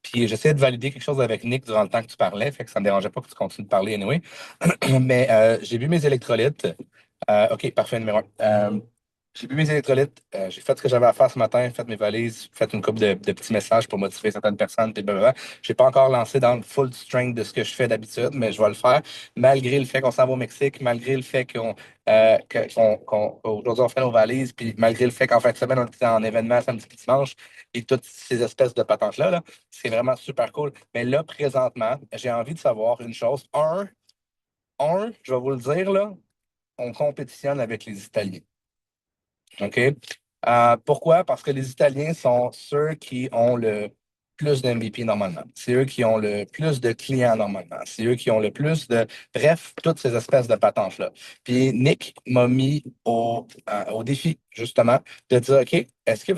puis j'essayais de valider quelque chose avec Nick durant le temps que tu parlais, fait que ça ne me dérangeait pas que tu continues de parler anyway. Mais j'ai bu mes électrolytes. OK, parfait, numéro un. J'ai bu mes électrolytes, j'ai fait ce que j'avais à faire ce matin, fait mes valises, fait une couple de petits messages pour motiver certaines personnes, puis blablabla. Je n'ai pas encore lancé dans le full strength de ce que je fais d'habitude, mais je vais le faire, malgré le fait qu'on s'en va au Mexique, malgré le fait qu'aujourd'hui on fait nos valises, puis malgré le fait qu'en fin de semaine on était en événement samedi puis dimanche, et toutes ces espèces de patentes-là, là, c'est vraiment super cool. Mais là, présentement, j'ai envie de savoir une chose. Je vais vous le dire, là, on compétitionne avec les Italiens. OK? Pourquoi? Parce que les Italiens sont ceux qui ont le plus d'MVP normalement. C'est eux qui ont le plus de clients normalement. C'est eux qui ont le plus de... Bref, toutes ces espèces de patentes-là. Puis Nick m'a mis au défi, justement, de dire, OK, est-ce que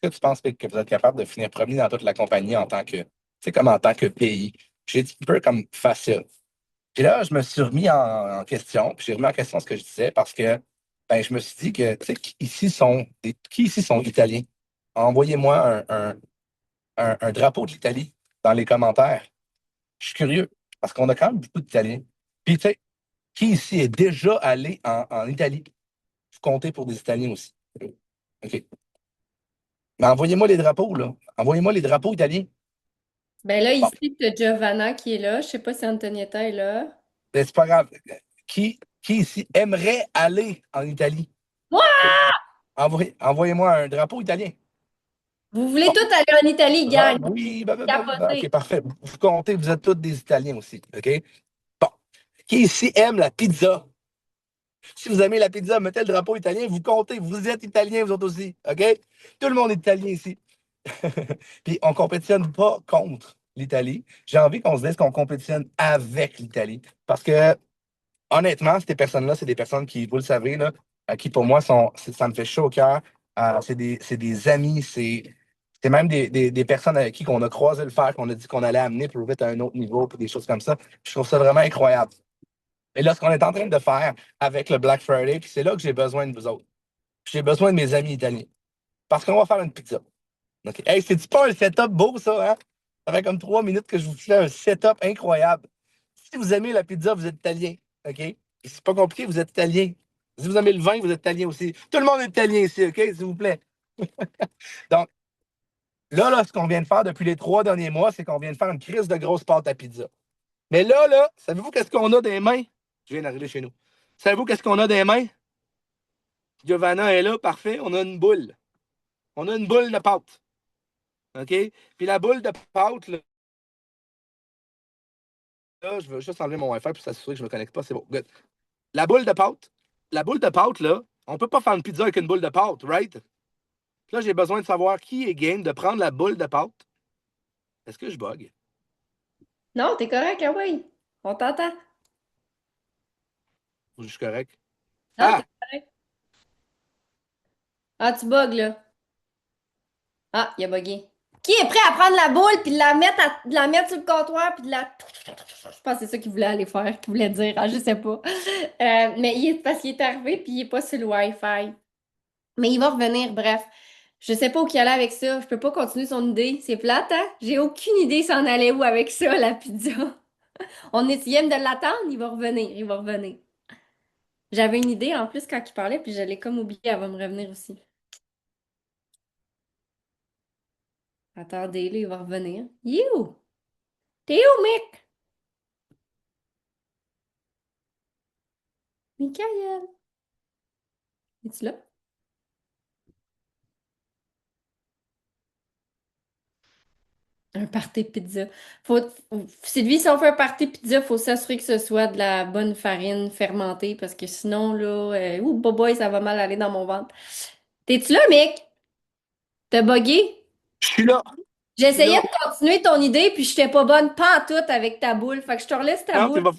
tu penses que vous êtes capable de finir premier dans toute la compagnie en tant que, tu sais, comme en tant que pays? J'ai dit un peu comme facile. Puis là, je me suis remis en question, puis j'ai remis en question ce que je disais parce que ben, je me suis dit que, tu sais, qui ici sont italiens? Envoyez-moi un drapeau de l'Italie dans les commentaires. Je suis curieux parce qu'on a quand même beaucoup d'Italiens. Puis, tu sais, qui ici est déjà allé en Italie? Vous comptez pour des Italiens aussi. OK. Mais envoyez-moi les drapeaux, là. Envoyez-moi les drapeaux italiens. Ben là, Bon, ici, t'as Giovanna qui est là. Je sais pas si Antonietta est là. ben, c'est pas grave. Qui ici aimerait aller en Italie? Moi! Envoyez-moi un drapeau italien. Vous voulez tous aller en Italie, Ah gang. oui, Capoter. OK, parfait. Vous comptez, vous êtes tous des Italiens aussi, OK? Bon. Qui ici aime la pizza? Si vous aimez la pizza, mettez le drapeau italien, vous comptez, vous êtes Italiens, vous autres aussi, OK? Tout le monde est italien ici. Puis on compétitionne pas contre l'Italie. J'ai envie qu'on se dise qu'on compétitionne avec l'Italie. Parce que, honnêtement, ces personnes-là, c'est des personnes qui, vous le savez, là, qui pour moi, ça me fait chaud au cœur. C'est des amis, c'est même des personnes avec qui on a croisé le fer, qu'on a dit qu'on allait amener pour vite à un autre niveau, puis des choses comme ça. Je trouve ça vraiment incroyable. Et là, ce qu'on est en train de faire avec le Black Friday, puis c'est là que j'ai besoin de vous autres. J'ai besoin de mes amis italiens. Parce qu'on va faire une pizza. OK. Hey, c'est-tu pas un setup beau, ça, hein? Ça fait comme 3 minutes que je vous fais un setup incroyable. Si vous aimez la pizza, vous êtes italien. OK? C'est pas compliqué, vous êtes italien. Si vous aimez le vin, vous êtes italien aussi. Tout le monde est italien ici, OK? S'il vous plaît. Donc, là, ce qu'on vient de faire depuis les 3 derniers mois, c'est qu'on vient de faire une crise de grosse pâte à pizza. Mais là, savez-vous qu'est-ce qu'on a des mains? Je viens d'arriver chez nous. Savez-vous qu'est-ce qu'on a des mains? Giovanna est là, parfait. On a une boule. On a une boule de pâte. OK? Puis la boule de pâte, là, je veux juste enlever mon Wi-Fi pour s'assurer que je ne me connecte pas. C'est bon. Good. La boule de pâte. La boule de pâte, là, on ne peut pas faire une pizza avec une boule de pâte, right? Là, j'ai besoin de savoir qui est game de prendre la boule de pâte. Est-ce que je bug? Non, t'es correct, ah oui. On t'entend. Ou je suis correct? Non, t'es Ah! correct. Ah, tu bugs, là. Ah, il a bugué. Qui est prêt à prendre la boule puis de la mettre sur le comptoir puis de la... Je pense que c'est ça qu'il voulait aller faire, qu'il voulait dire. Ah, je sais pas. Mais parce qu'il est arrivé puis il est pas sur le Wi-Fi. Mais il va revenir, bref. Je sais pas où qu'il allait avec ça. Je peux pas continuer son idée. C'est plate, hein? J'ai aucune idée s'en allait où avec ça, la pizza. On essayait de l'attendre, il va revenir, il va revenir. J'avais une idée en plus quand il parlait, puis je l'ai comme oublié, elle va me revenir aussi. Attendez, là, il va revenir. You! T'es où, mec? Michael! Es-tu là? Un party pizza. Faut, Sylvie, si on fait un party pizza, faut s'assurer que ce soit de la bonne farine fermentée, parce que sinon, là, ouh, boy, ça va mal aller dans mon ventre. T'es-tu là, mec? T'as bugué? Je suis là! Je suis J'essayais là! de continuer ton idée, puis j'étais pas bonne pantoute avec ta boule. Fait que je te relaisse ta Non, boule.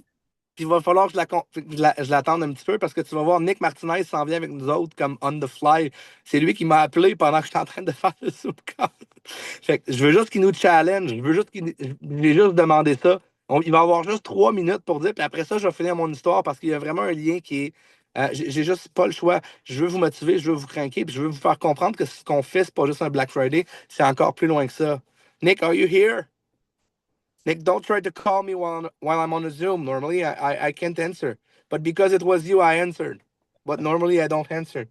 puis il va falloir que je l'attende un petit peu parce que tu vas voir, Nick Martinez s'en vient avec nous autres comme on the fly. C'est lui qui m'a appelé pendant que j'étais en train de faire le soupcard. Fait que je veux juste qu'il nous challenge. J'ai juste demandé ça. Il va avoir juste 3 minutes pour dire, puis après ça, je vais finir mon histoire parce qu'il y a vraiment un lien qui est. J'ai juste pas le choix. Je veux vous motiver, je veux vous craquer, puis je veux vous faire comprendre que ce qu'on fait, c'est pas juste un Black Friday, c'est encore plus loin que ça. Nick, are you here? Nick, don't try to call me while I'm on a Zoom. Normally, I can't answer. But because it was you, I answered. But normally, I don't answer.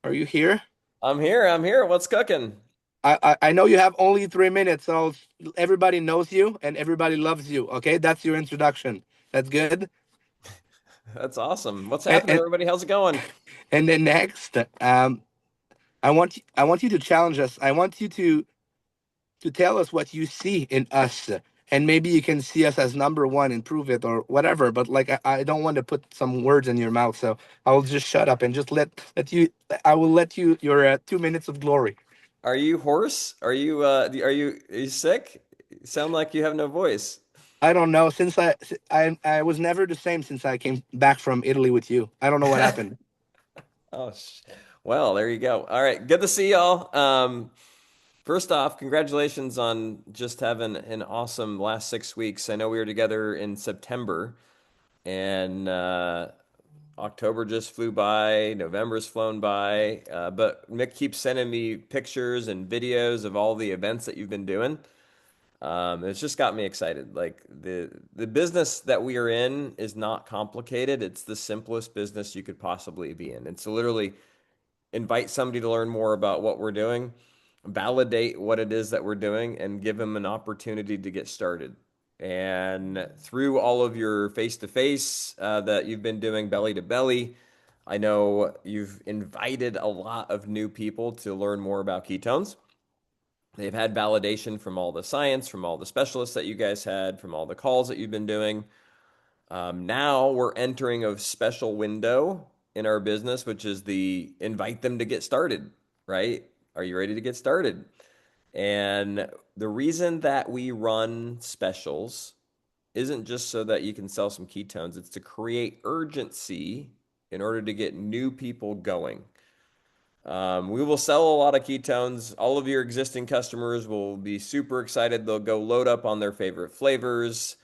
Are you here? I'm here. I'm here. What's cooking? I know you have only 3 minutes, so everybody knows you and everybody loves you. Okay, that's your introduction. That's good. That's awesome. What's And happening, and, everybody? How's it going? and then next, I want you to challenge us. I want you to tell us what you see in us. And maybe you can see us as number one and prove it or whatever. But like I don't want to put some words in your mouth, so I will just shut up and just let you. I will let you your 2 minutes of glory. Are you hoarse? Are you sick? You sound like you have no voice. I don't know. Since I was never the same since I came back from Italy with you. I don't know what happened. Oh, well, there you go. All right, good to see y'all. First off, congratulations on just having an awesome last 6 weeks. I know we were together in September, and October just flew by, November's flown by, but Mick keeps sending me pictures and videos of all the events that you've been doing. It's just got me excited. Like the business that we are in is not complicated. It's the simplest business you could possibly be in. It's literally invite somebody to learn more about what we're doing, validate what it is that we're doing, and give them an opportunity to get started. And through all of your face to face that you've been doing belly to belly, I know you've invited a lot of new people to learn more about ketones. They've had validation from all the science, from all the specialists that you guys had, from all the calls that you've been doing. Now we're entering a special window in our business, which is the invite them to get started, right? Are you ready to get started? And the reason that we run specials isn't just so that you can sell some ketones, it's to create urgency in order to get new people going. We will sell a lot of ketones. All of your existing customers will be super excited. They'll go load up on their favorite flavors,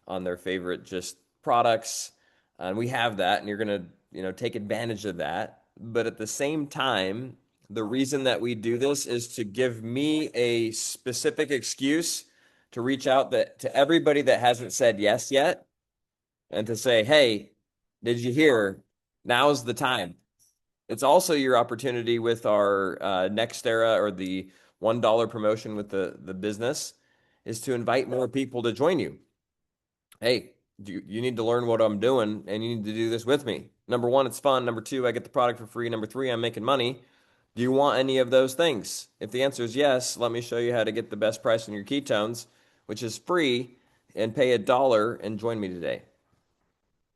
on their favorite just products. And we have that, and you're going to, take advantage of that. But at the same time, the reason that we do this is to give me a specific excuse to reach out to everybody that hasn't said yes yet and to say, hey, did you hear? Now's the time. It's also your opportunity with our Nextera or the $1 promotion with the business is to invite more people to join you. Hey, you need to learn what I'm doing and you need to do this with me. Number one, it's fun. Number two, I get the product for free. Number three, I'm making money. Do you want any of those things? If the answer is yes, let me show you how to get the best price on your ketones, which is free, and pay $1 and join me today.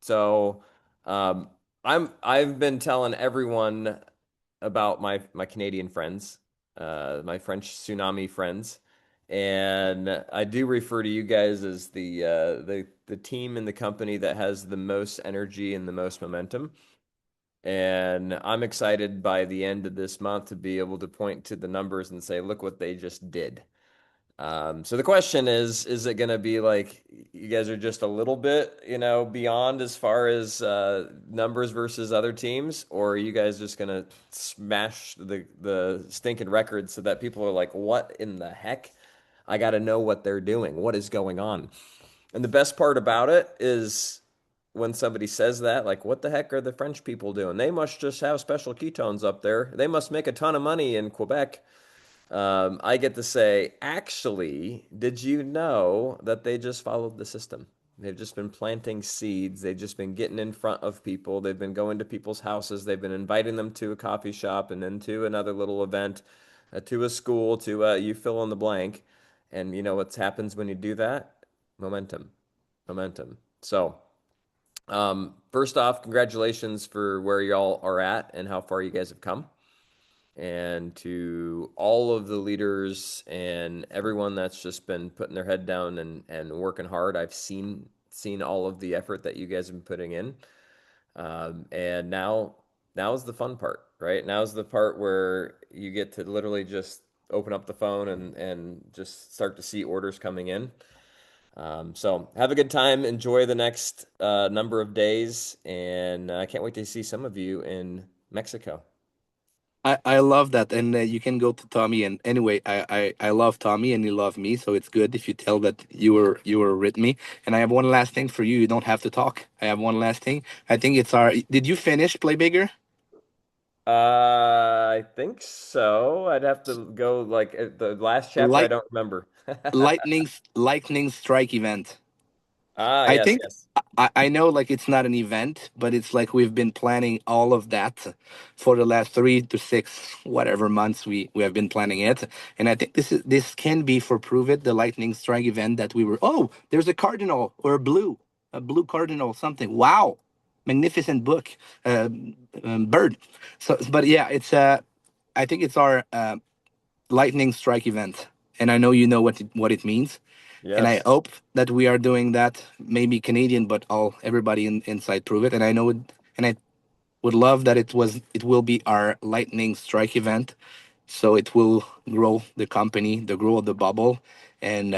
So I've been telling everyone about my Canadian friends, my French tsunami friends, and I do refer to you guys as the team in the company that has the most energy and the most momentum. And I'm excited by the end of this month to be able to point to the numbers and say, look what they just did. So the question is it going to be like you guys are just a little bit, beyond as far as numbers versus other teams, or are you guys just going to smash the stinking record so that people are like, what in the heck? I got to know what they're doing. What is going on? And the best part about it is when somebody says that, like, what the heck are the French people doing? They must just have special ketones up there. They must make a ton of money in Quebec. I get to say, actually, did you know that they just followed the system? They've just been planting seeds. They've just been getting in front of people. They've been going to people's houses. They've been inviting them to a coffee shop and then to another little event, to a school, to you fill in the blank. And you know what happens when you do that? Momentum. Momentum. So, first off, congratulations for where y'all are at and how far you guys have come. And to all of the leaders and everyone that's just been putting their head down and working hard. I've seen all of the effort that you guys have been putting in. And now's the fun part, right? Now's the part where you get to literally just open up the phone and just start to see orders coming in. So have a good time. Enjoy the next number of days, and I can't wait to see some of you in Mexico. I love that, and you can go to Tommy. And anyway, I love Tommy, and he love me. So it's good if you tell that you were with me. And I have one last thing for you. You don't have to talk. I have one last thing. I think it's our. Did you finish Play Bigger? I think so. I'd have to go like the last chapter. I Light don't remember. lightning strike event. Ah, I yes, think yes. I know like it's not an event, but it's like we've been planning all of that for the last 3 to 6 whatever months we have been planning it. And I think this can be for Prove It, the lightning strike event that we were. Oh, there's a cardinal or a blue cardinal, something. Wow, magnificent book, uh, bird. So, but yeah, it's I think it's our lightning strike event, and I know you know what it means, and I Yes. hope that we are doing that. Maybe Canadian, but all everybody inside Prove It. And I know it, and I would love that it will be our lightning strike event, so it will grow the company, the grow of the bubble, and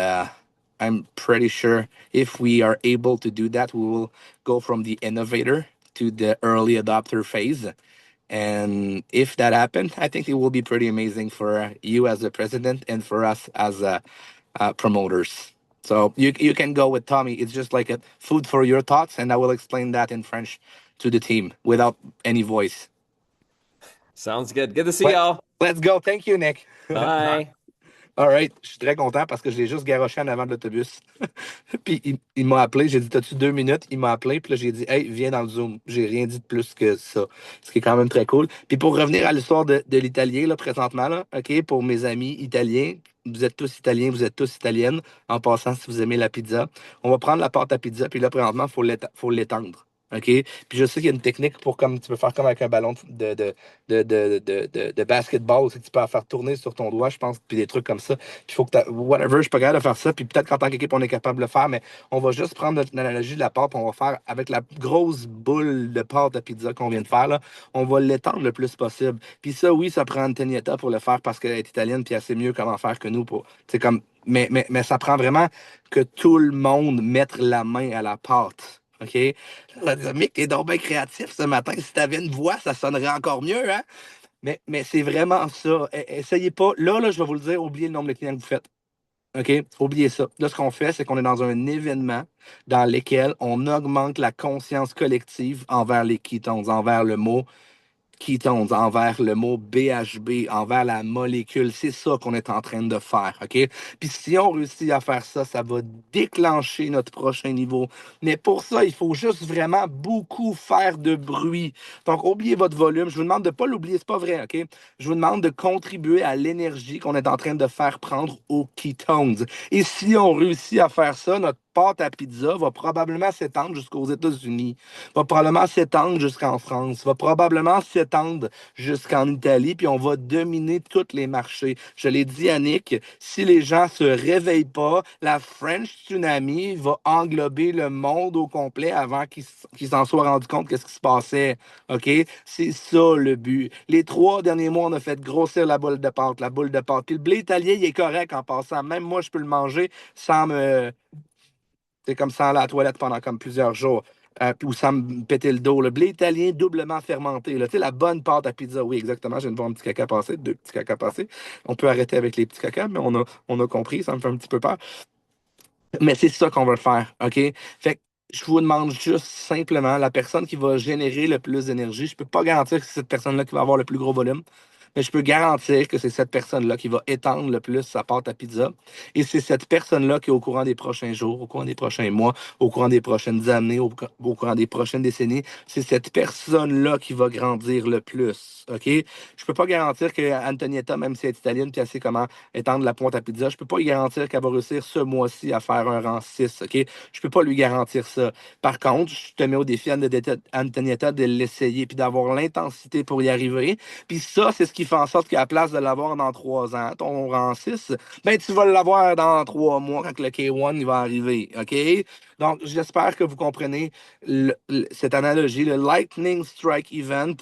I'm pretty sure if we are able to do that, we will go from the innovator to the early adopter phase. And if that happened, I think it will be pretty amazing for you as the president and for us as promoters. So you can go with Tommy. It's just like a food for your thoughts, and I will explain that in French to the team without any voice. Sounds good. Good to see Let y'all. Let's go. Thank you, Nick. Bye. All right, je suis très content parce que je l'ai juste garoché en avant de l'autobus. Puis il m'a appelé, j'ai dit, t'as-tu 2 minutes? Il m'a appelé, puis là, j'ai dit, hey, viens dans le Zoom. J'ai rien dit de plus que ça, ce qui est quand même très cool. Puis pour revenir à l'histoire de l'italien, là, présentement, là, OK, pour mes amis italiens, vous êtes tous italiens, vous êtes tous italiennes, en passant, si vous aimez la pizza, on va prendre la pâte à pizza, puis là, présentement, faut l'étendre. OK? Puis je sais qu'il y a une technique pour comme tu peux faire comme avec un ballon de basketball, c'est que tu peux la faire tourner sur ton doigt, je pense, puis des trucs comme ça. Puis il faut que whatever, je suis pas capable de faire ça. Puis peut-être qu'en tant qu'équipe, on est capable de le faire, mais on va juste prendre l'analogie de la pâte, puis on va faire avec la grosse boule de pâte à pizza qu'on vient de faire, là, on va l'étendre le plus possible. Puis ça, oui, ça prend Antonietta pour le faire parce qu'elle est italienne, puis elle sait mieux comment faire que nous. C'est comme, mais ça prend vraiment que tout le monde mette la main à la pâte. OK? Là, Mick, t'es donc bien créatif ce matin. Si t'avais une voix, ça sonnerait encore mieux, hein? Mais c'est vraiment ça. Essayez pas. Là, je vais vous le dire, oubliez le nombre de clients que vous faites. OK? Oubliez ça. Là, ce qu'on fait, c'est qu'on est dans un événement dans lequel on augmente la conscience collective envers les ketones, envers le mot ketones, envers le mot BHB, envers la molécule. C'est ça qu'on est en train de faire, OK? Puis si on réussit à faire ça, ça va déclencher notre prochain niveau. Mais pour ça, il faut juste vraiment beaucoup faire de bruit. Donc, oubliez votre volume. Je vous demande de ne pas l'oublier, c'est pas vrai, OK? Je vous demande de contribuer à l'énergie qu'on est en train de faire prendre aux ketones. Et si on réussit à faire ça, notre pâte à pizza va probablement s'étendre jusqu'aux États-Unis, va probablement s'étendre jusqu'en France, va probablement s'étendre jusqu'en Italie, puis on va dominer tous les marchés. Je l'ai dit à Nick, si les gens se réveillent pas, la French Tsunami va englober le monde au complet avant qu'ils s'en soient rendus compte qu'est-ce qui se passait. OK? C'est ça le but. Les 3 derniers mois, on a fait grossir la boule de pâte, la boule de pâte. Puis le blé italien, il est correct en passant. Même moi, je peux le manger sans me c'est comme ça aller à la toilette pendant comme plusieurs jours. Ou sans me péter le dos. Le blé italien doublement fermenté. Là. Tu sais, la bonne pâte à pizza. Oui, exactement. Je viens de voir un petit caca passer, 2 petits cacas passés. On peut arrêter avec les petits cacas, mais on a compris. Ça me fait un petit peu peur. Mais c'est ça qu'on va faire. OK? Fait que je vous demande juste simplement la personne qui va générer le plus d'énergie. Je ne peux pas garantir que c'est cette personne-là qui va avoir le plus gros volume. Mais je peux garantir que c'est cette personne-là qui va étendre le plus sa pâte à pizza. Et c'est cette personne-là qui, au courant des prochains jours, au courant des prochains mois, au courant des prochaines années, au courant des prochaines décennies, c'est cette personne-là qui va grandir le plus. OK? Je peux pas garantir que Antonietta, même si elle est italienne puis elle sait comment étendre la pointe à pizza, je peux pas lui garantir qu'elle va réussir ce mois-ci à faire un rang 6. OK? Je peux pas lui garantir ça. Par contre, je te mets au défi, Antonietta, de l'essayer puis d'avoir l'intensité pour y arriver. Puis ça, c'est ce qui fait en sorte qu'à la place de l'avoir dans 3 ans, ton rang 6, ben tu vas l'avoir dans 3 mois quand le K1 il va arriver. OK? Donc, j'espère que vous comprenez cette analogie. Le Lightning Strike Event,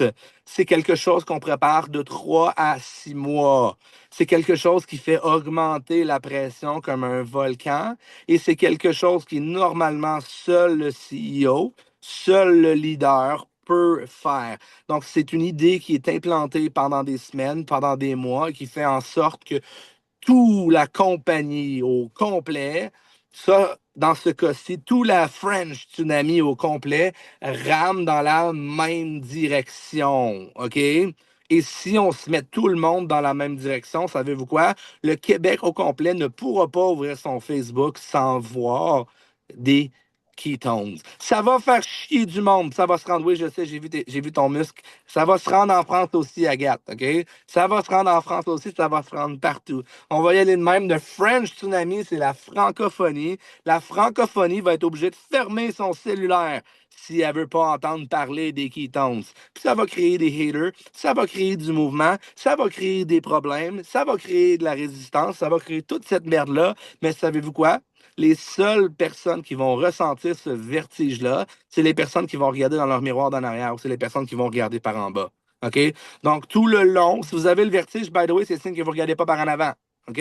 c'est quelque chose qu'on prépare de 3 à 6 mois. C'est quelque chose qui fait augmenter la pression comme un volcan et c'est quelque chose qui, normalement, seul le CEO, seul le leader peut faire. Donc, c'est une idée qui est implantée pendant des semaines, pendant des mois, et qui fait en sorte que toute la compagnie au complet, ça, dans ce cas-ci, tout la French Tsunami au complet rame dans la même direction. OK? Et si on se met tout le monde dans la même direction, savez-vous quoi? Le Québec au complet ne pourra pas ouvrir son Facebook sans voir des ketones. Ça va faire chier du monde. Ça va se rendre, oui, je sais, j'ai vu ton muscle. Ça va se rendre en France aussi, Agathe, OK? Ça va se rendre en France aussi, ça va se rendre partout. On va y aller de même. Le French Tsunami, c'est la francophonie. La francophonie va être obligée de fermer son cellulaire si elle veut pas entendre parler des ketones. Puis ça va créer des haters, ça va créer du mouvement, ça va créer des problèmes, ça va créer de la résistance, ça va créer toute cette merde-là. Mais savez-vous quoi? Les seules personnes qui vont ressentir ce vertige-là, c'est les personnes qui vont regarder dans leur miroir d'en arrière ou c'est les personnes qui vont regarder par en bas. OK? Donc, tout le long, si vous avez le vertige, by the way, c'est signe que vous ne regardez pas par en avant. OK?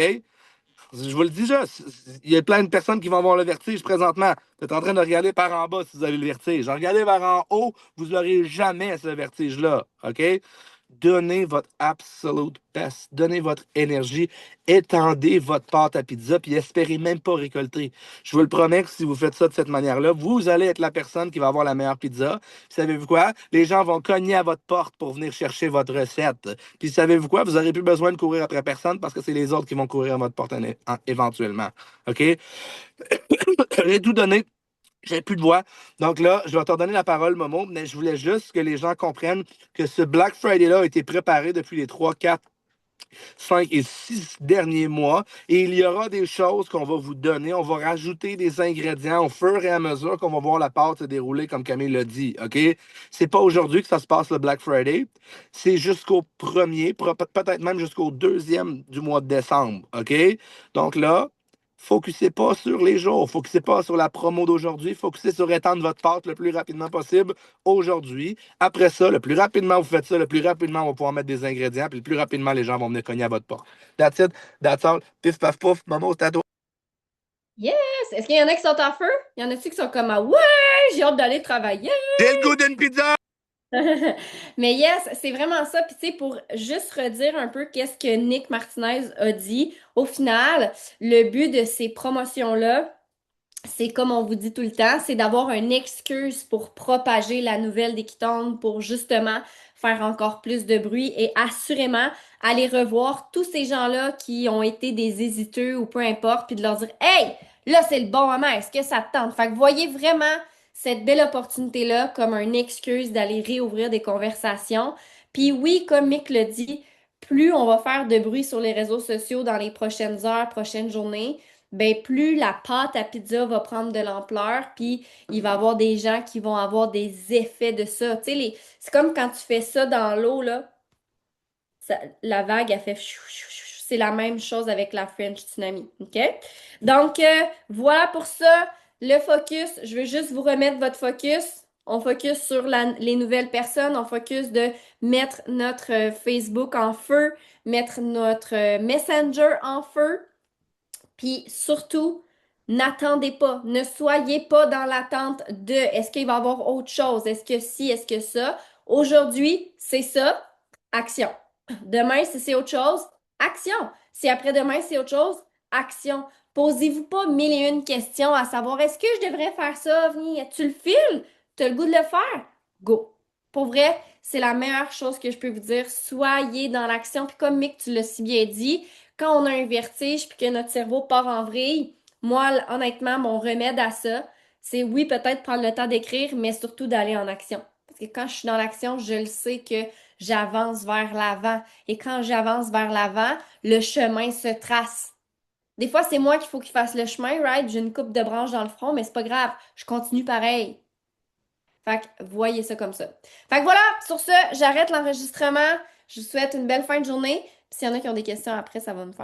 Je vous le dis juste, il y a plein de personnes qui vont avoir le vertige présentement. Vous êtes en train de regarder par en bas si vous avez le vertige. Regardez par en haut, vous n'aurez jamais ce vertige-là. OK? donnez votre absolute best, donnez votre énergie, étendez votre pâte à pizza, puis espérez même pas récolter. Je vous le promets que si vous faites ça de cette manière-là, vous allez être la personne qui va avoir la meilleure pizza. Savez-vous quoi? Les gens vont cogner à votre porte pour venir chercher votre recette. Puis savez-vous quoi? Vous n'aurez plus besoin de courir après personne parce que c'est les autres qui vont courir à votre porte éventuellement. OK? J'ai tout donné. J'ai plus de voix. Donc là, je vais te redonner la parole, Momo, mais je voulais juste que les gens comprennent que ce Black Friday-là a été préparé depuis les 3, 4, 5 et 6 derniers mois. Et il y aura des choses qu'on va vous donner. On va rajouter des ingrédients au fur et à mesure qu'on va voir la pâte se dérouler, comme Camille l'a dit. OK? C'est pas aujourd'hui que ça se passe le Black Friday. C'est jusqu'au premier, peut-être même jusqu'au deuxième du mois de décembre. OK? Donc là, focussez pas sur les jours, focussez pas sur la promo d'aujourd'hui, focussez sur étendre votre pâte le plus rapidement possible aujourd'hui. Après ça, le plus rapidement vous faites ça, le plus rapidement on va pouvoir mettre des ingrédients, puis le plus rapidement les gens vont venir cogner à votre porte. That's it, that's all. Pif paf pouf, maman, c'est à toi. Yes! Est-ce qu'il y en a qui sont en feu? Il y en a-tu qui sont comme, ah ouais, j'ai hâte d'aller travailler? J'ai le goût d'une pizza! Mais yes, c'est vraiment ça. Puis tu sais, pour juste redire un peu qu'est-ce que Nick Martinez a dit, au final, le but de ces promotions-là, c'est comme on vous dit tout le temps, c'est d'avoir une excuse pour propager la nouvelle des Kitones, pour justement faire encore plus de bruit et assurément aller revoir tous ces gens-là qui ont été des hésiteux ou peu importe, puis de leur dire, hey, là c'est le bon moment, est-ce que ça te tente? Fait que voyez vraiment cette belle opportunité-là comme une excuse d'aller réouvrir des conversations. Puis oui, comme Mick le dit, plus on va faire de bruit sur les réseaux sociaux dans les prochaines heures, prochaines journées, ben plus la pâte à pizza va prendre de l'ampleur, puis il va y avoir des gens qui vont avoir des effets de ça. Tu sais, c'est comme quand tu fais ça dans l'eau, là, la vague, a fait chou, chou, chou. C'est la même chose avec la French Tsunami, OK? Donc, voilà pour ça, le focus. Je veux juste vous remettre votre focus. On focus sur les nouvelles personnes. On focus de mettre notre Facebook en feu, mettre notre Messenger en feu. Puis surtout, n'attendez pas, ne soyez pas dans l'attente de est-ce qu'il va y avoir autre chose, est-ce que si, est-ce que ça. Aujourd'hui, c'est ça, action. Demain, si c'est autre chose, action. Si après-demain, c'est autre chose, action. Posez-vous pas mille et une questions à savoir est-ce que je devrais faire ça, venir, tu le files, tu as le goût de le faire, go. Pour vrai, c'est la meilleure chose que je peux vous dire. Soyez dans l'action. Puis comme Mick, tu l'as si bien dit, quand on a un vertige puis que notre cerveau part en vrille, moi, honnêtement, mon remède à ça, c'est oui, peut-être prendre le temps d'écrire, mais surtout d'aller en action. Parce que quand je suis dans l'action, je le sais que j'avance vers l'avant. Et quand j'avance vers l'avant, le chemin se trace. Des fois, c'est moi qu'il faut qu'il fasse le chemin, right? J'ai une coupe de branches dans le front, mais c'est pas grave. Je continue pareil. Fait que voyez ça comme ça. Fait que voilà, sur ce, j'arrête l'enregistrement. Je vous souhaite une belle fin de journée. Puis s'il y en a qui ont des questions après, ça va me faire